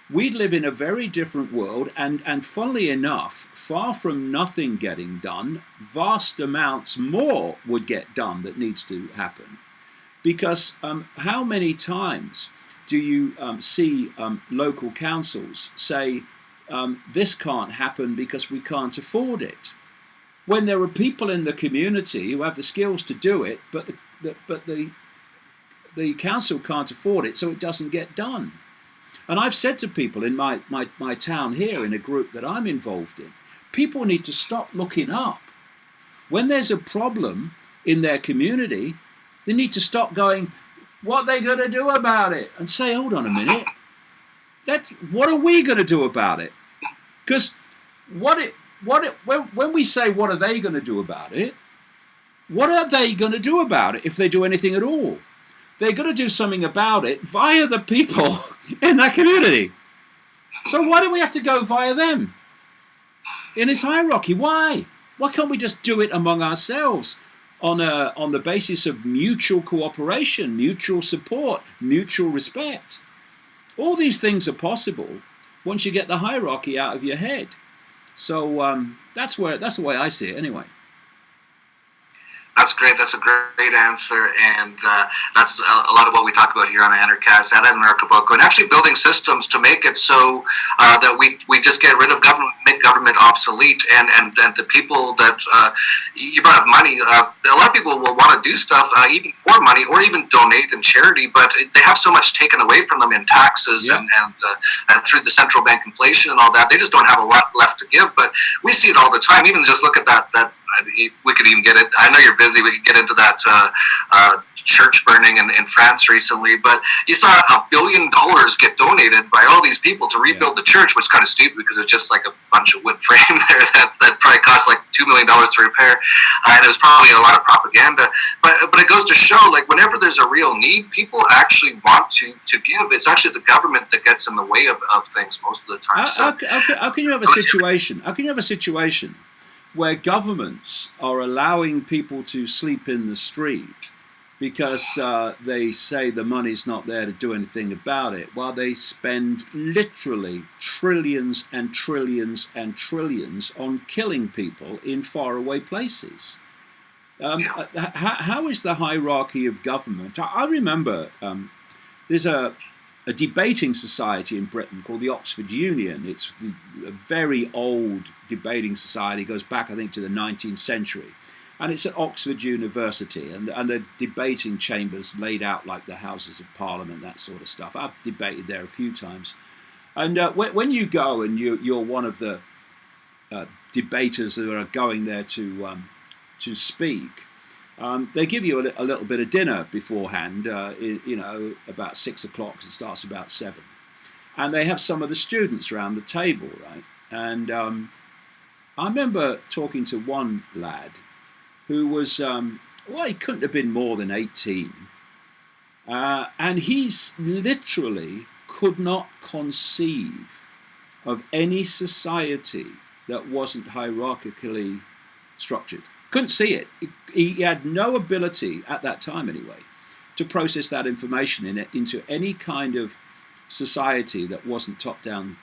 we'd live in a very different world, and funnily enough, far from nothing getting done, vast amounts more would get done that needs to happen. Because how many times do you see local councils say, this can't happen because we can't afford it? When there are people in the community who have the skills to do it, but the council can't afford it, so it doesn't get done. And I've said to people in my town here, in a group that I'm involved in, people need to stop looking up. When there's a problem in their community, they need to stop going, what are they going to do about it? And say, hold on a minute, what are we going to do about it? Because when we say what are they going to do about it, what are they going to do about it if they do anything at all? They're going to do something about it via the people in that community. So why do we have to go via them in this hierarchy? Why? Why can't we just do it among ourselves on the basis of mutual cooperation, mutual support, mutual respect? All these things are possible once you get the hierarchy out of your head. So that's the way I see it anyway. That's great. That's a great answer, and that's a lot of what we talk about here on Anarchast and at Anarchapulco, and actually building systems to make it so that we just get rid of government, make government obsolete, and the people that you brought up money. A lot of people will want to do stuff even for money or even donate in charity, but they have so much taken away from them in taxes and through the central bank inflation and all that. They just don't have a lot left to give. But we see it all the time. Even just look at that. We could even get it. I know you're busy. We could get into that church burning in France recently, but you saw $1 billion get donated by all these people to rebuild the church, which is kind of stupid because it's just like a bunch of wood frame there that probably cost like $2 million to repair, and it was probably a lot of propaganda. But it goes to show, like, whenever there's a real need, people actually want to give. It's actually the government that gets in the way of things most of the time. How can you have a situation? How can you have a situation where governments are allowing people to sleep in the street because they say the money's not there to do anything about it, while they spend literally trillions and trillions and trillions on killing people in faraway places? How is the hierarchy of government? I remember there's a debating society in Britain called the Oxford Union. It's a very old debating society, goes back, I think, to the 19th century. And it's at Oxford University, and the debating chambers laid out like the Houses of Parliament, that sort of stuff. I've debated there a few times. And when you go and you're one of the debaters that are going there to speak, they give you a little bit of dinner beforehand, about 6 o'clock, it starts about 7. And they have some of the students around the table, right? And I remember talking to one lad who was, he couldn't have been more than 18. And he literally could not conceive of any society that wasn't hierarchically structured. Couldn't see it. He had no ability at that time, anyway, to process that information into any kind of society that wasn't top-down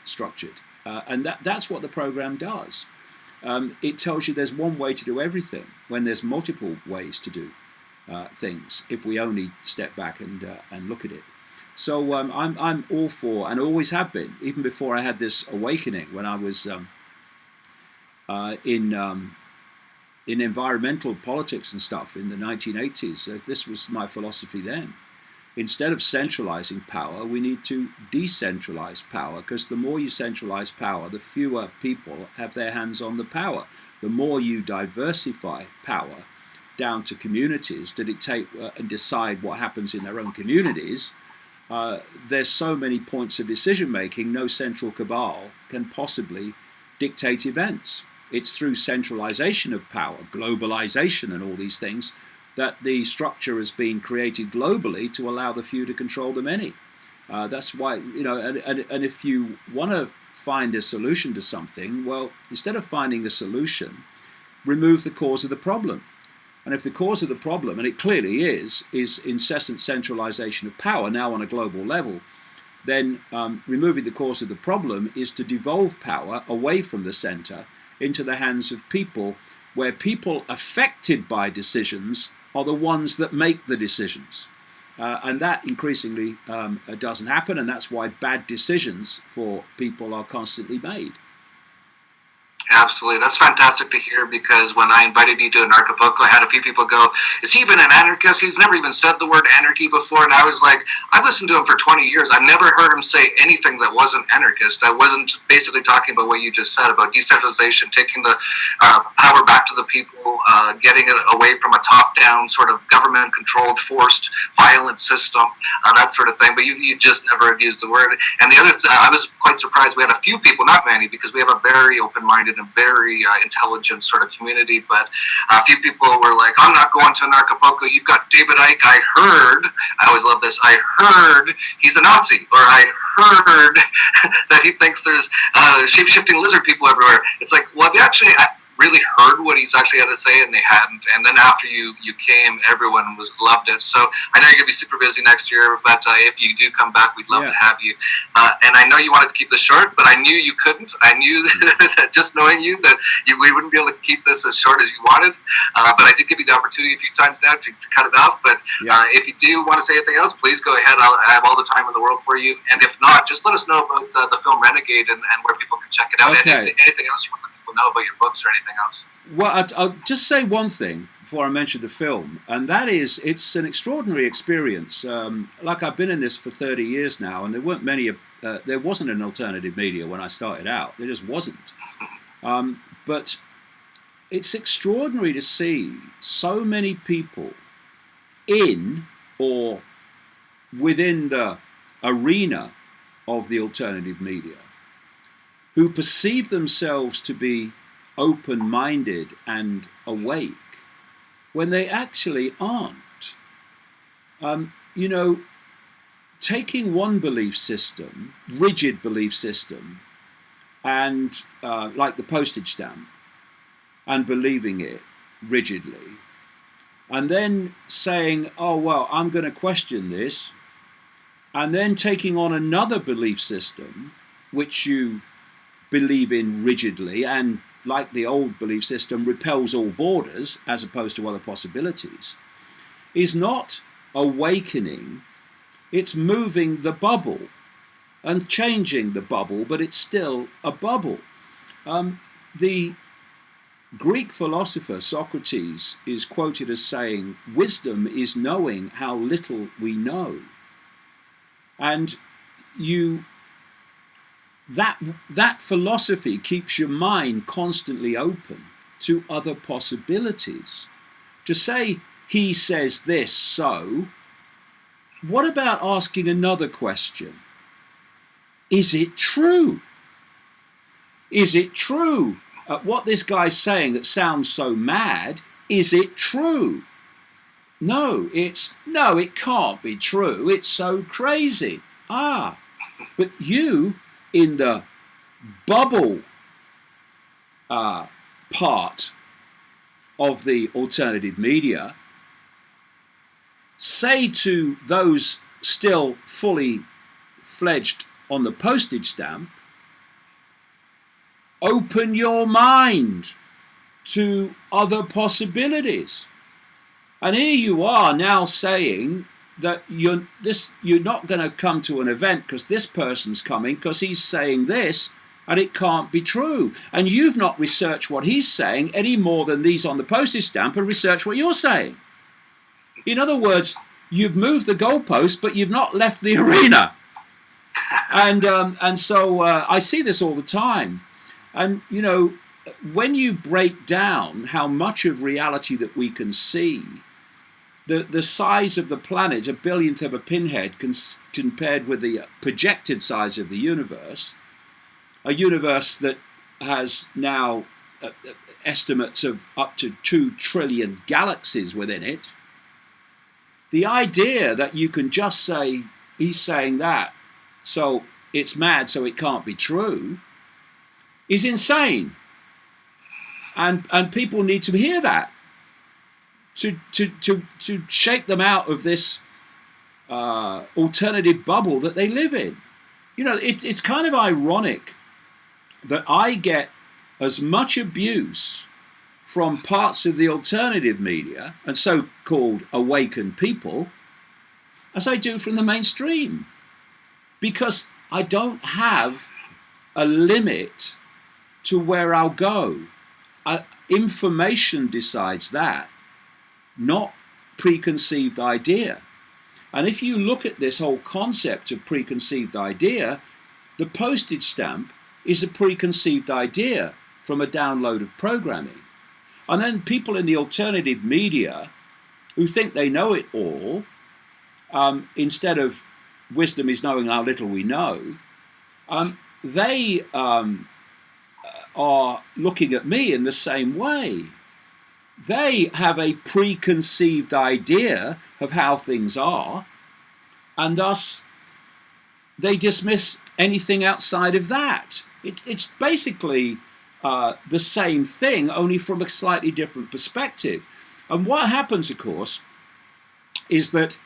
structured. And that's what the program does. It tells you there's one way to do everything when there's multiple ways to do things, if we only step back and look at it. So I'm all for, and always have been, even before I had this awakening when I was in environmental politics and stuff in the 1980s. This was my philosophy then. Instead of centralizing power, we need to decentralize power, because the more you centralize power, the fewer people have their hands on the power. The more you diversify power down to communities to dictate and decide what happens in their own communities, there's so many points of decision making, no central cabal can possibly dictate events. It's through centralization of power, globalization and all these things, that the structure has been created globally to allow the few to control the many. That's why, and if you want to find a solution to something, well, instead of finding a solution, remove the cause of the problem. And if the cause of the problem, and it clearly is incessant centralization of power now on a global level, then removing the cause of the problem is to devolve power away from the center into the hands of people, where people affected by decisions are the ones that make the decisions. And that increasingly doesn't happen, and that's why bad decisions for people are constantly made. Absolutely. That's fantastic to hear, because when I invited you to Anarchapulco, I had a few people go, is he even an anarchist? He's never even said the word anarchy before. And I was like, I've listened to him for 20 years. I've never heard him say anything that wasn't anarchist. I wasn't basically talking about what you just said about decentralization, taking the power back to the people, getting it away from a top-down sort of government-controlled, forced, violent system, that sort of thing. But you just never used the word. And the other I was quite surprised. We had a few people, not many, because we have a very open-minded and very intelligent sort of community, but a few people were like, I'm not going to Anarchapulco, you've got David Icke, I always love this, I heard he's a Nazi, or I heard that he thinks there's shape-shifting lizard people everywhere. It's like, well, have you actually really heard what he's actually had to say, and they hadn't. And then after you came, everyone loved it. So I know you're gonna be super busy next year, but if you do come back, we'd love to have you. And I know you wanted to keep this short, but I knew you couldn't. I knew that just knowing you that we wouldn't be able to keep this as short as you wanted. But I did give you the opportunity a few times now to cut it off. But if you do want to say anything else, please go ahead. I have all the time in the world for you. And if not, just let us know about the film Renegade and where people can check it out. Okay. And anything else you want people to know about your books or anything else. Well, I'll just say one thing before I mention the film, and that is it's an extraordinary experience. Like I've been in this for 30 years now, and there weren't many. There wasn't an alternative media when I started out. There just wasn't. But it's extraordinary to see so many people in or within the arena of the alternative media who perceive themselves to be open-minded and awake when they actually aren't. You know, taking one belief system, rigid belief system, and like the postage stamp, and believing it rigidly, and then saying, oh, well, I'm going to question this, and then taking on another belief system, which you believe in rigidly, and like the old belief system, repels all borders as opposed to other possibilities, is not awakening, it's moving the bubble and changing the bubble, but it's still a bubble. The Greek philosopher Socrates is quoted as saying, wisdom is knowing how little we know. And that philosophy keeps your mind constantly open to other possibilities. To say, he says this, so, what about asking another question? Is it true? Is it true? What this guy's saying that sounds so mad, is it true? No, it can't be true. It's so crazy. But you, in the bubble part of the alternative media, say to those still fully fledged on the postage stamp, open your mind to other possibilities. And here you are now saying that you're not going to come to an event because this person's coming because he's saying this and it can't be true. And you've not researched what he's saying any more than these on the postage stamp have researched what you're saying. In other words, you've moved the goalpost, but you've not left the arena. And so I see this all the time. And, you know, when you break down how much of reality that we can see, the size of the planet, a billionth of a pinhead compared with the projected size of the universe, a universe that has now estimates of up to 2 trillion galaxies within it, the idea that you can just say, he's saying that, so it's mad, so it can't be true, is insane. And people need to hear that to shake them out of this alternative bubble that they live in. You know, it's kind of ironic that I get as much abuse from parts of the alternative media and so-called awakened people as I do from the mainstream, because I don't have a limit to where I'll go. Information decides that, not preconceived idea. And if you look at this whole concept of preconceived idea, the postage stamp is a preconceived idea from a download of programming. And then people in the alternative media who think they know it all, instead of wisdom is knowing how little we know, they are looking at me in the same way. They have a preconceived idea of how things are, and thus they dismiss anything outside of that. It's basically the same thing, only from a slightly different perspective. And what happens, of course, is that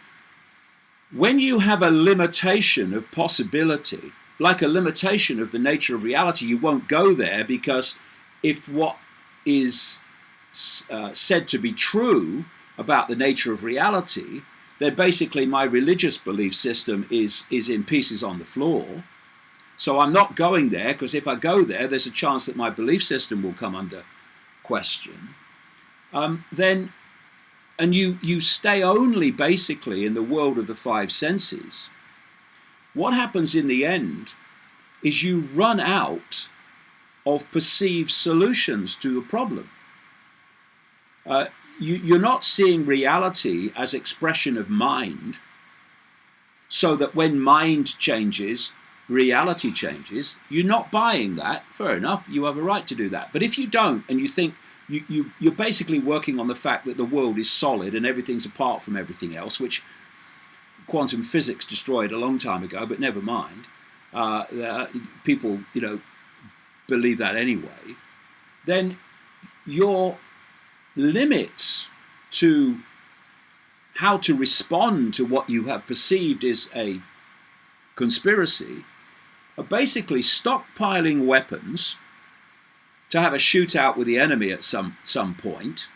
when you have a limitation of possibility, like a limitation of the nature of reality, you won't go there, because if what is said to be true about the nature of reality, then basically my religious belief system is in pieces on the floor. So I'm not going there, because if I go there, there's a chance that my belief system will come under question. And you stay only basically in the world of the five senses. What happens in the end is you run out of perceived solutions to a problem. You're not seeing reality as expression of mind, so that when mind changes, reality changes. You're not buying that. Fair enough, you have a right to do that. But if you don't, and you think you're basically working on the fact that the world is solid and everything's apart from everything else, which quantum physics destroyed a long time ago, but never mind. People, believe that anyway. Then your limits to how to respond to what you have perceived is a conspiracy are basically stockpiling weapons to have a shootout with the enemy at some point,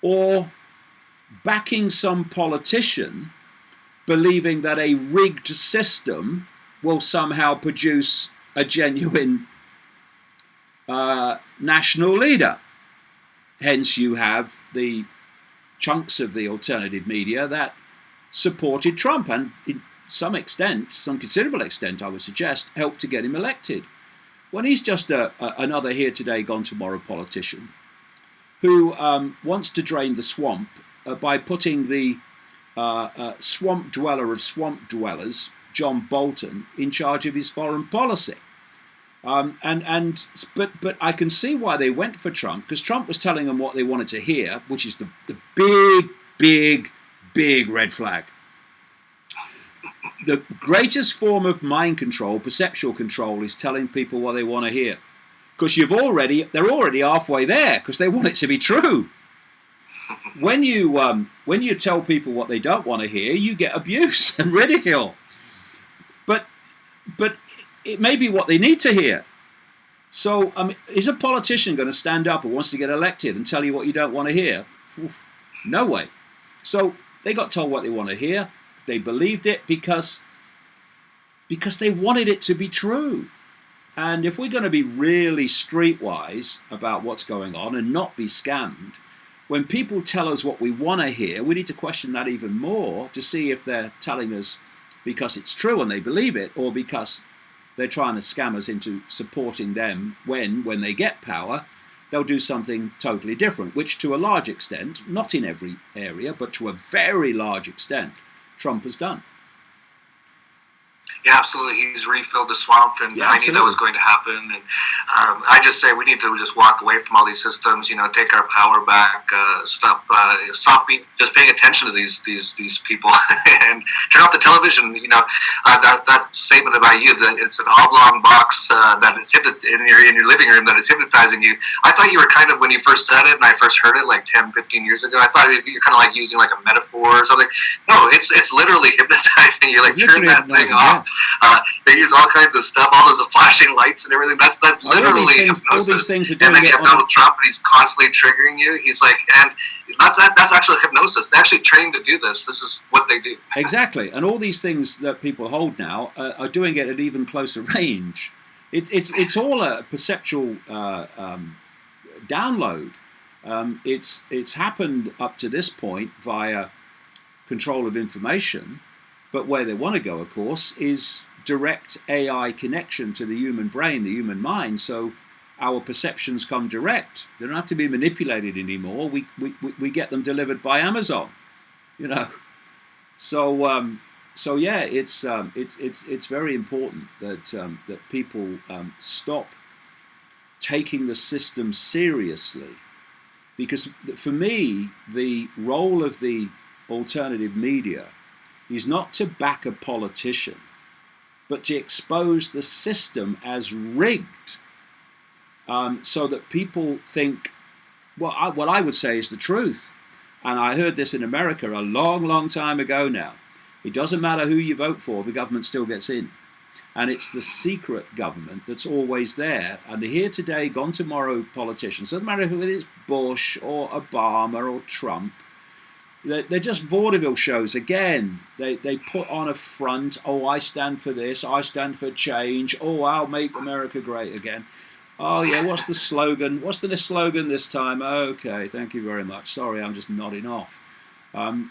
or backing some politician believing that a rigged system will somehow produce a genuine national leader. Hence you have the chunks of the alternative media that supported Trump, and in some extent, some considerable extent, I would suggest, helped to get him elected. When he's just another here today, gone tomorrow politician who wants to drain the swamp by putting the swamp dweller of swamp dwellers, John Bolton, in charge of his foreign policy. But I can see why they went for Trump, because Trump was telling them what they wanted to hear, which is the big red flag. The greatest form of mind control, perceptual control, is telling people what they want to hear, because they're already halfway there, because they want it to be true. When you tell people what they don't want to hear, you get abuse and ridicule. But it may be what they need to hear. So, is a politician going to stand up who wants to get elected and tell you what you don't want to hear? Oof, no way. So they got told what they want to hear. They believed it because they wanted it to be true. And if we're going to be really streetwise about what's going on and not be scammed, when people tell us what we want to hear, we need to question that even more to see if they're telling us because it's true and they believe it, or because they're trying to scam us into supporting them when they get power, they'll do something totally different, which to a large extent, not in every area, but to a very large extent, Trump has done. Yeah, absolutely. He's refilled the swamp, and Yeah, I knew that was going to happen. And I just say we need to just walk away from all these systems. Take our power back. Stop just paying attention to these people, and turn off the television. That statement about you, that it's an oblong box that is in your living room that is hypnotizing you. I thought you were kind of, when you first said it and I first heard it like 10, 15 years ago, I thought you're kind of like using like a metaphor or something. No, it's literally hypnotizing you. Like, turn that thing off. They use all kinds of stuff, all those flashing lights and everything. That's literally hypnosis. All these things are and then you have Donald Trump, and he's constantly triggering you. He's like, and that's actually hypnosis. They actually trained to do this. This is what they do. Exactly, and all these things that people hold now are doing it at even closer range. It's all a perceptual download. It's happened up to this point via control of information. But where they want to go, of course, is direct AI connection to the human brain, the human mind. So our perceptions come direct. They don't have to be manipulated anymore. We get them delivered by Amazon, So yeah, it's very important that people stop taking the system seriously, because for me the role of the alternative media is not to back a politician, but to expose the system as rigged so that people think what I would say is the truth. And I heard this in America a long, long time ago now. It doesn't matter who you vote for, the government still gets in. And it's the secret government that's always there. And the here today, gone tomorrow politicians, doesn't matter if it's Bush or Obama or Trump, they're just vaudeville shows again. They put on a front. Oh, I stand for this. I stand for change. Oh, I'll make America great again. Oh, yeah, what's the slogan? What's the slogan this time? Okay, thank you very much. Sorry, I'm just nodding off. And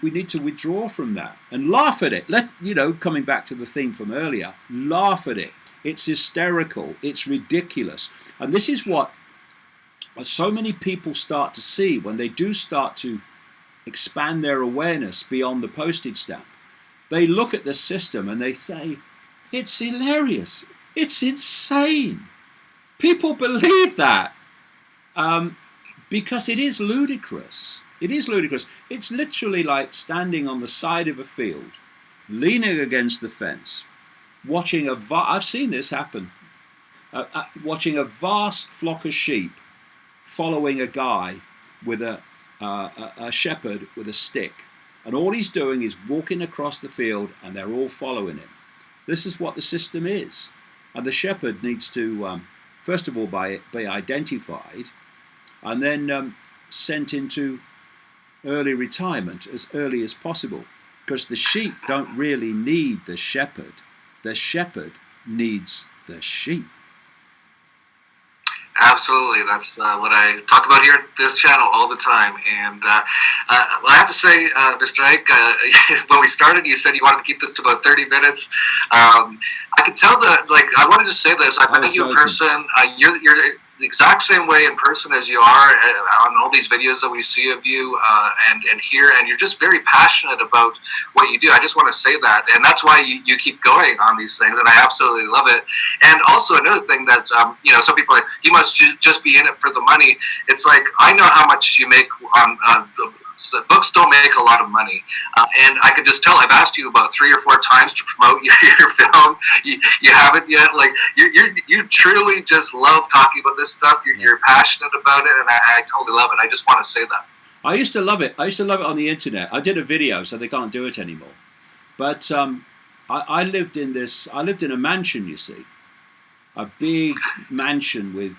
we need to withdraw from that and laugh at it. Coming back to the theme from earlier, laugh at it. It's hysterical. It's ridiculous. And this is what so many people start to see when they do start to expand their awareness beyond the postage stamp. They look at the system and they say, it's hilarious. It's insane. People believe that because it is ludicrous. It is ludicrous. It's literally like standing on the side of a field, leaning against the fence, watching I've seen this happen, watching a vast flock of sheep following a guy with a shepherd with a stick. And all he's doing is walking across the field and they're all following him. This is what the system is. And the shepherd needs to, first of all, be identified and then sent into early retirement as early as possible, because the sheep don't really need the shepherd. The shepherd needs the sheep. Absolutely, that's what I talk about here at this channel all the time. And I have to say, Mr. Icke, when we started, you said you wanted to keep this to about 30 minutes. I could tell that, I wanted to say this. I met you in person. You're the exact same way in person as you are on all these videos that we see of you and here, and you're just very passionate about what you do. I just want to say that, and that's why you keep going on these things, and I absolutely love it. And also another thing that some people are like, you must just be in it for the money. It's like, I know how much you make on books don't make a lot of money, and I could just tell. I've asked you about 3 or 4 times to promote your film. You haven't yet. You truly just love talking about this stuff. You're passionate about it, and I totally love it. I just want to say that. I used to love it. I used to love it on the internet. I did a video, so they can't do it anymore. But I lived in this. I lived in a mansion. You see, a big mansion with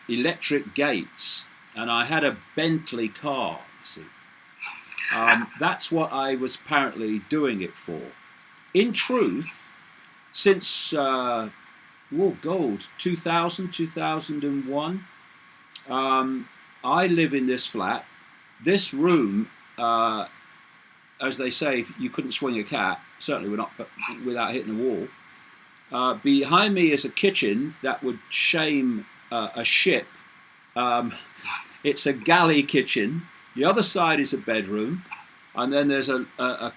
electric gates. And I had a Bentley car, you see. That's what I was apparently doing it for. In truth, since, 2000, 2001, I live in this flat. This room, as they say, you couldn't swing a cat, certainly not without hitting a wall. Behind me is a kitchen that would shame a ship. It's a galley kitchen. The other side is a bedroom, and then there's a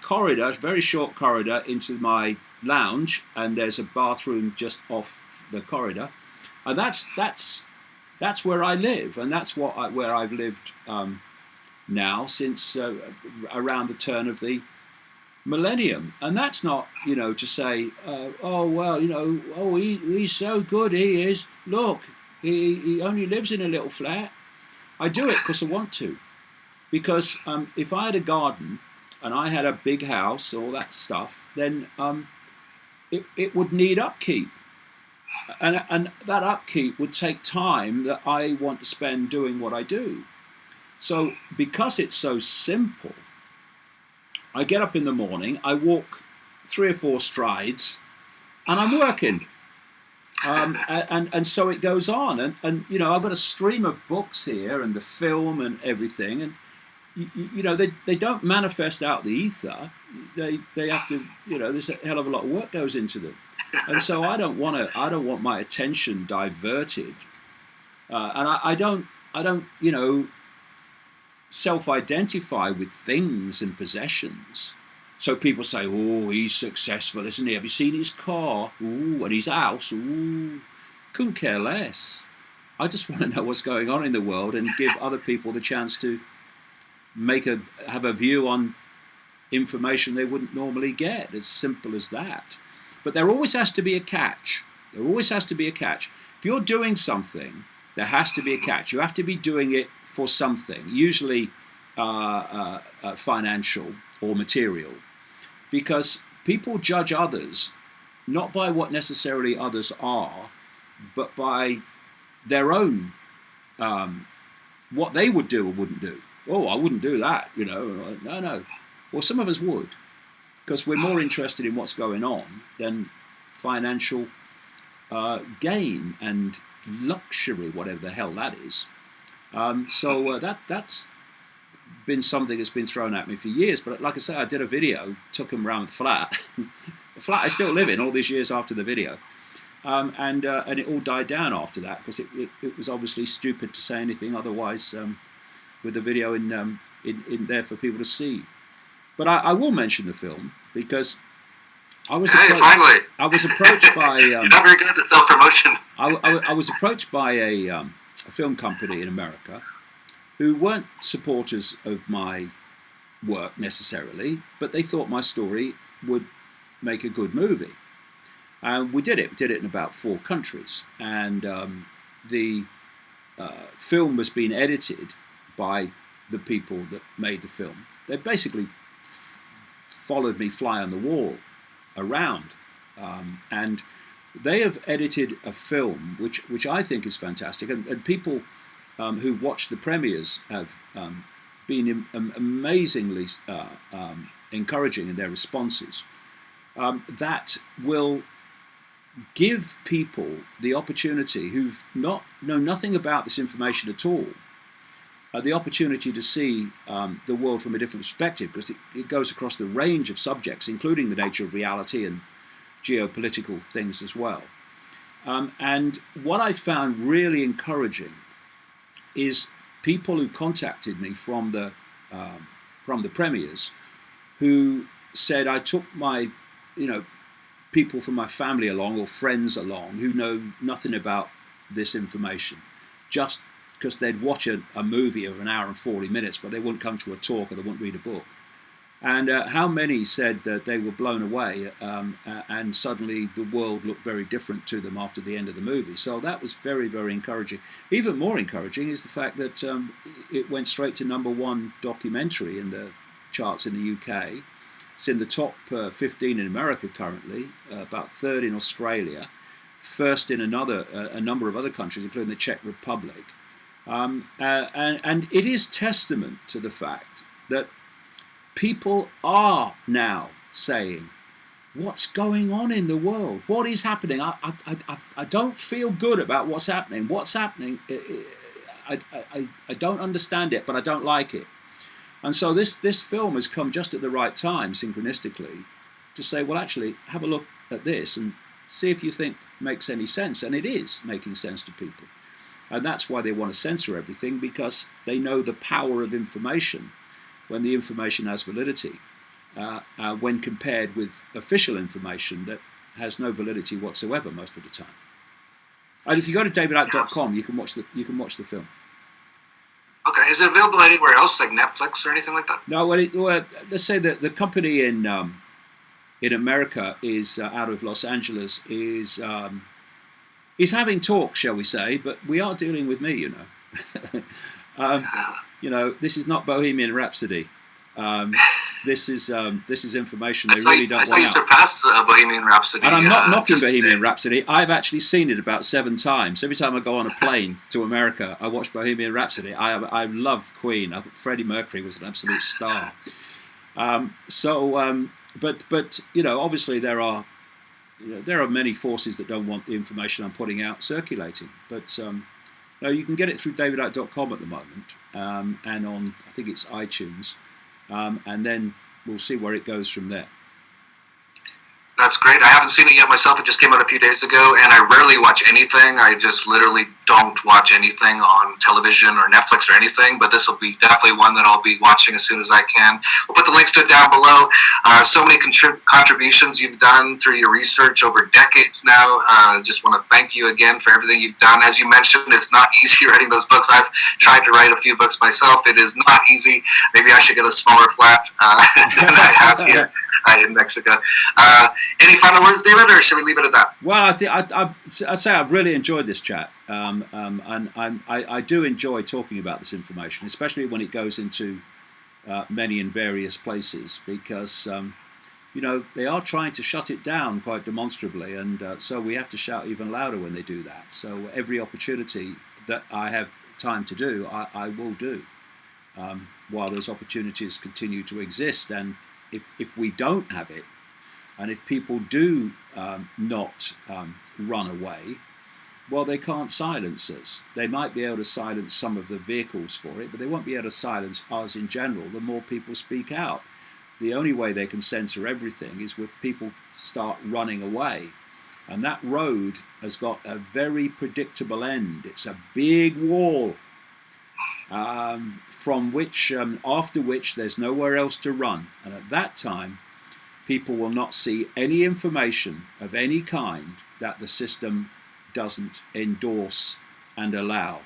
corridor, a very short corridor into my lounge, and there's a bathroom just off the corridor, and that's where I live, and that's where I've lived now since around the turn of the millennium. And that's not to say he's so good, he is, look, he only lives in a little flat. I do it because I want to. Because if I had a garden and I had a big house, all that stuff, then it would need upkeep. And that upkeep would take time that I want to spend doing what I do. So because it's so simple, I get up in the morning, I walk 3 or 4 strides, and I'm working. And so it goes on, and I've got a stream of books here and the film and everything, and they don't manifest out the ether. They have to, there's a hell of a lot of work goes into them, and so I don't want my attention diverted, and I don't self-identify with things and possessions. So people say, oh, he's successful, isn't he? Have you seen his car? Ooh, and his house? Ooh. Couldn't care less. I just want to know what's going on in the world and give other people the chance to have a view on information they wouldn't normally get. As simple as that. But there always has to be a catch. There always has to be a catch. if you're doing something, there has to be a catch. You have to be doing it for something, usually financial or material, because people judge others not by what necessarily others are, but by their own, what they would do or wouldn't do. Oh, I wouldn't do that, you know. No. Well, some of us would, because we're more interested in what's going on than financial gain and luxury, whatever the hell that is. So that's been something that's been thrown at me for years. But like I say, I did a video, took them around the flat, the flat I still live in all these years after the video, and it all died down after that, because it was obviously stupid to say anything otherwise, with the video in there for people to see. But I will mention the film because I was finally. I was approached by you're not very good at the self-promotion. I was approached by a film company in America who weren't supporters of my work necessarily, but they thought my story would make a good movie. And we did it. We did it in about 4 countries. And the film was being edited by the people that made the film. They basically followed me fly on the wall around. And they have edited a film which I think is fantastic. And people who watch the premieres have been amazingly encouraging in their responses. That will give people the opportunity who know nothing about this information at all, the opportunity to see the world from a different perspective, because it goes across the range of subjects, including the nature of reality and geopolitical things as well. And what I found really encouraging is people who contacted me from the premieres, who said, I took my, people from my family along, or friends along, who know nothing about this information, just because they'd watch a movie of an hour and 40 minutes, but they wouldn't come to a talk or they wouldn't read a book. And how many said that they were blown away, and suddenly the world looked very different to them after the end of the movie. So that was very, very encouraging. Even more encouraging is the fact that it went straight to #1 documentary in the charts in the UK. It's in the top 15 in America currently, about 3rd in Australia, 1st in a number of other countries, including the Czech Republic. And it is testament to the fact that people are now saying, what's going on in the world? What is happening? I don't feel good about what's happening. What's happening? I don't understand it, but I don't like it. And so this film has come just at the right time, synchronistically, to say, well, actually, have a look at this and see if you think it makes any sense. And it is making sense to people. And that's why they want to censor everything, because they know the power of information when the information has validity, when compared with official information that has no validity whatsoever most of the time. And if you go to davidicke.com, you can watch the film. Okay, is it available anywhere else, like Netflix or anything like that? No, well, let's say that the company in America is out of Los Angeles is having talks, shall we say? But we are dealing with me, this is not Bohemian Rhapsody. This is information they really don't want out. I saw you surpassed Bohemian Rhapsody. And I'm not knocking Bohemian Rhapsody. I've actually seen it about 7 times. Every time I go on a plane to America, I watch Bohemian Rhapsody. I love Queen. I think Freddie Mercury was an absolute star. But obviously there are many forces that don't want the information I'm putting out circulating. But no, you can get it through davidicke.com at the moment, and on, I think it's iTunes. And then we'll see where it goes from there. That's great. I haven't seen it yet myself. It just came out a few days ago, and I rarely watch anything. I just literally don't watch anything on television or Netflix or anything, but this will be definitely one that I'll be watching as soon as I can. We'll put the links to it down below. So many contributions you've done through your research over decades now. Just want to thank you again for everything you've done. As you mentioned, it's not easy writing those books. I've tried to write a few books myself. It is not easy. Maybe I should get a smaller flat than I have here. in Mexico. Any final words, David, or should we leave it at that? Well, I think I say I've really enjoyed this chat, and I do enjoy talking about this information, especially when it goes into many and various places, because they are trying to shut it down quite demonstrably, and so we have to shout even louder when they do that. So every opportunity that I have time to do, I will do, while those opportunities continue to exist. And if we don't have it, and if people do not run away, well, they can't silence us. They might be able to silence some of the vehicles for it, but they won't be able to silence us in general. The more people speak out, the only way they can censor everything is if people start running away. And that road has got a very predictable end. It's a big wall, from which, after which, there's nowhere else to run. And at that time, people will not see any information of any kind that the system doesn't endorse and allow.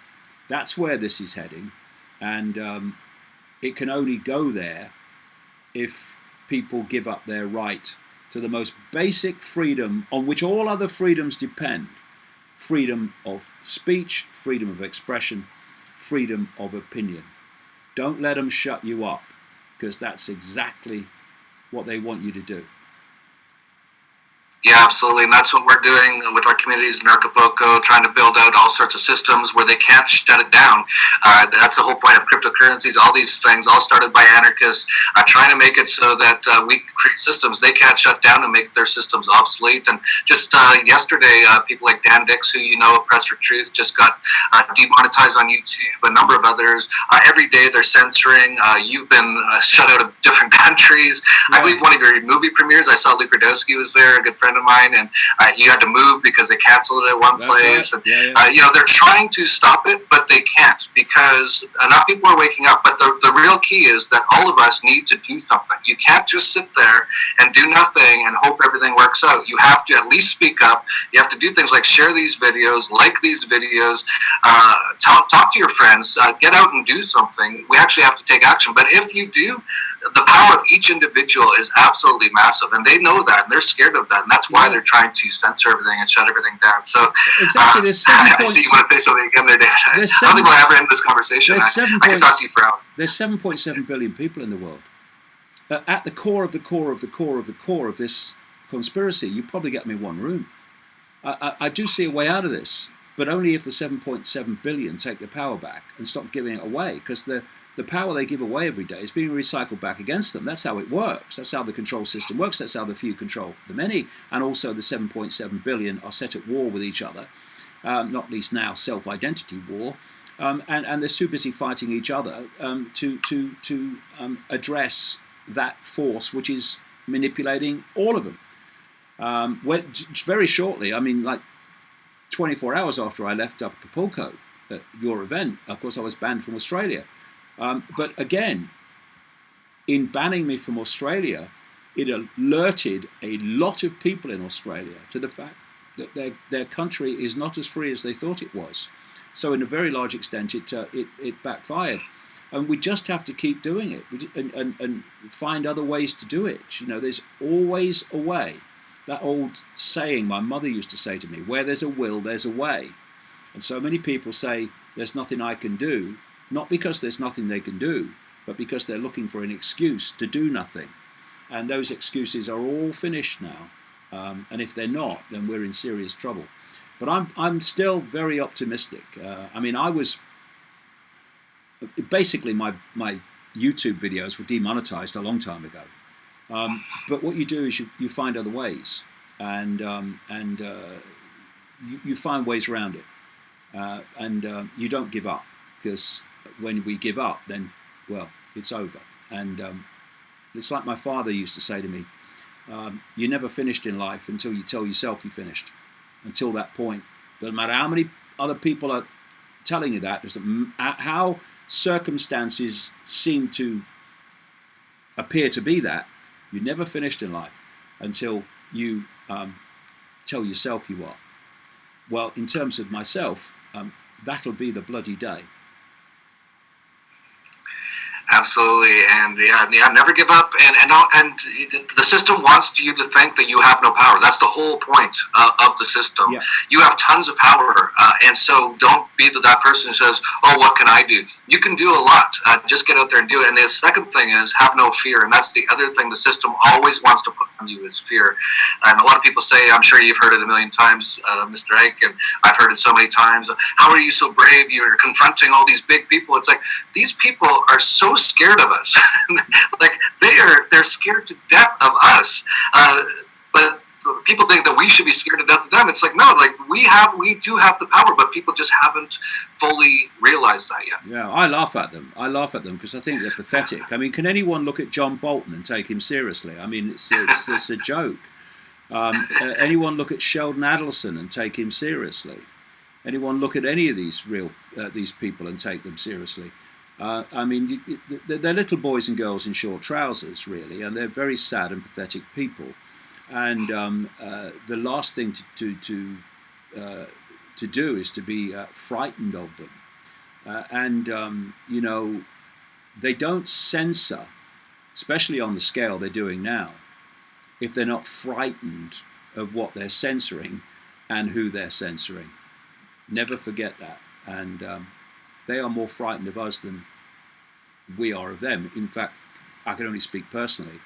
That's where this is heading, and it can only go there if people give up their right to the most basic freedom on which all other freedoms depend: freedom of speech, freedom of expression, freedom of opinion. Don't let them shut you up, because that's exactly what they want you to do. Yeah, absolutely. And that's what we're doing with our communities in Acapulco, trying to build out all sorts of systems where they can't shut it down. That's the whole point of cryptocurrencies. All these things, all started by anarchists, trying to make it so that we create systems they can't shut down and make their systems obsolete. And just yesterday, people like Dan Dix, who you know, Press for Truth, just got demonetized on YouTube, a number of others. Every day they're censoring. You've been shut out of different countries. Yeah. I believe one of your movie premieres, I saw Luke Radowski was there, a good friend of mine, and you had to move because they canceled it at one place. Right. And they're trying to stop it, but they can't, because enough people are waking up. But the real key is that all of us need to do something. You can't just sit there and do nothing and hope everything works out. You have to at least speak up. You have to do things like share these videos, like these videos, talk to your friends, get out and do something. We actually have to take action. But if you do, the power of each individual is absolutely massive, and they know that, and they're scared of that, and that's why they're trying to censor everything and shut everything down. So exactly, I see you want to say something again there, David. I don't think we'll ever end this conversation. I can talk to you for hours. There's 7.7 billion people in the world. At the core of the core of the core of the core of this conspiracy, you probably get me one room. I do see a way out of this, but only if the 7.7 billion take the power back and stop giving it away, because the power they give away every day is being recycled back against them. That's how it works. That's how the control system works. That's how the few control the many. And also the 7.7 billion are set at war with each other, not least now self-identity war. And they're too busy fighting each other to address that force which is manipulating all of them. Very shortly, I mean, like 24 hours after I left Acapulco at your event, of course I was banned from Australia. But again, in banning me from Australia, it alerted a lot of people in Australia to the fact that their country is not as free as they thought it was. So in a very large extent, it backfired. And we just have to keep doing it and find other ways to do it. There's always a way. That old saying my mother used to say to me, where there's a will, there's a way. And so many people say, there's nothing I can do. Not because there's nothing they can do, but because they're looking for an excuse to do nothing. And those excuses are all finished now. And if they're not, then we're in serious trouble. But I'm still very optimistic. I was basically my YouTube videos were demonetized a long time ago. But what you do is you find other ways, and you find ways around it, and you don't give up, because when we give up, then, well, it's over. And it's like my father used to say to me, you're never finished in life until you tell yourself you finished. Until that point, doesn't matter how many other people are telling you that, doesn't how circumstances seem to appear to be that, you're never finished in life until you tell yourself you are. Well, in terms of myself, that'll be the bloody day. Absolutely, and yeah, never give up. And the system wants you to think that you have no power. That's the whole point of the system. Yeah. You have tons of power, and so don't be that person who says, "Oh, what can I do?" You can do a lot. Just get out there and do it. And the second thing is have no fear, and that's the other thing the system always wants to put on you is fear. And a lot of people say, I'm sure you've heard it a million times, Mr. Icke, and I've heard it so many times. How are you so brave? You're confronting all these big people. It's like these people are so scared of us. Like they're scared to death of us. But people think that we should be scared to death of them. It's like, no, like we do have the power, but people just haven't fully realized that yet. Yeah, I laugh at them. Because I think they're pathetic. I mean, can anyone look at John Bolton and take him seriously? I mean, it's a joke. Anyone look at Sheldon Adelson and take him seriously? Anyone look at any of these these people and take them seriously? I mean, they're little boys and girls in short trousers, really, and they're very sad and pathetic people. And the last thing to do is to be frightened of them. You know, they don't censor, especially on the scale they're doing now, if they're not frightened of what they're censoring and who they're censoring. Never forget that. And they are more frightened of us than we are of them. In fact, I can only speak personally.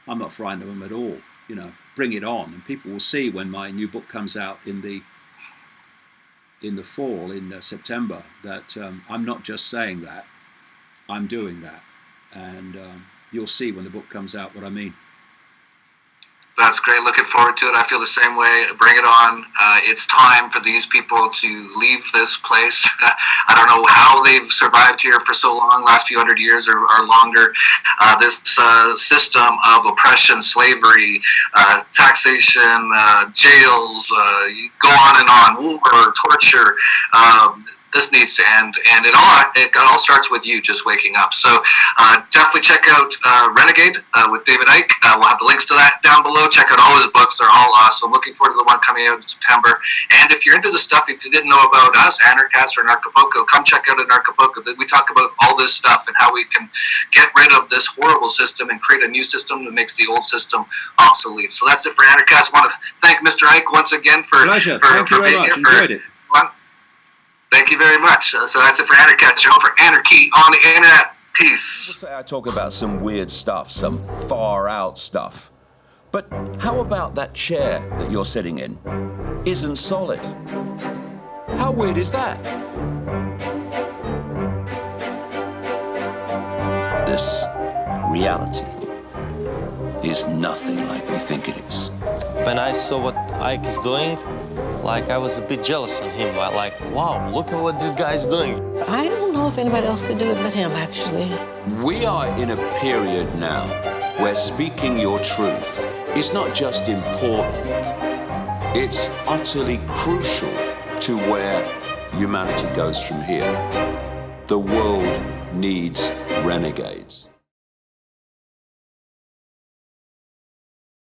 I'm not frightened of them at all. You know, bring it on, and people will see when my new book comes out in the fall, in September, that I'm not just saying that, I'm doing that, and you'll see when the book comes out what I mean. That's great. Looking forward to it. I feel the same way. Bring it on. It's time for these people to leave this place. I don't know how they've survived here for so long, last few hundred years or longer. This system of oppression, slavery, taxation, jails, go on and on, war, torture. This needs to end, and it all starts with you just waking up. So definitely check out Renegade with David Icke. We'll have the links to that down below. Check out all his books; they're all awesome. Looking forward to the one coming out in September. And if you're into the stuff, if you didn't know about us, Anarchast or Narcopoco, come check out Narcopoco. We talk about all this stuff and how we can get rid of this horrible system and create a new system that makes the old system obsolete. So that's it for Anarchast. I want to thank Mr. Icke once again for pleasure. Thank you very much. Enjoyed it. Thank you very much. So that's it for Anarchast, your home for anarchy on the internet. Peace. People say I talk about some weird stuff, some far out stuff. But how about that chair that you're sitting in isn't solid? How weird is that? This reality is nothing like we think it is. When I saw what Icke is doing, like I was a bit jealous on him. Like, wow, look at what this guy's doing. I don't know if anybody else could do it but him, actually. We are in a period now where speaking your truth is not just important, it's utterly crucial to where humanity goes from here. The world needs renegades.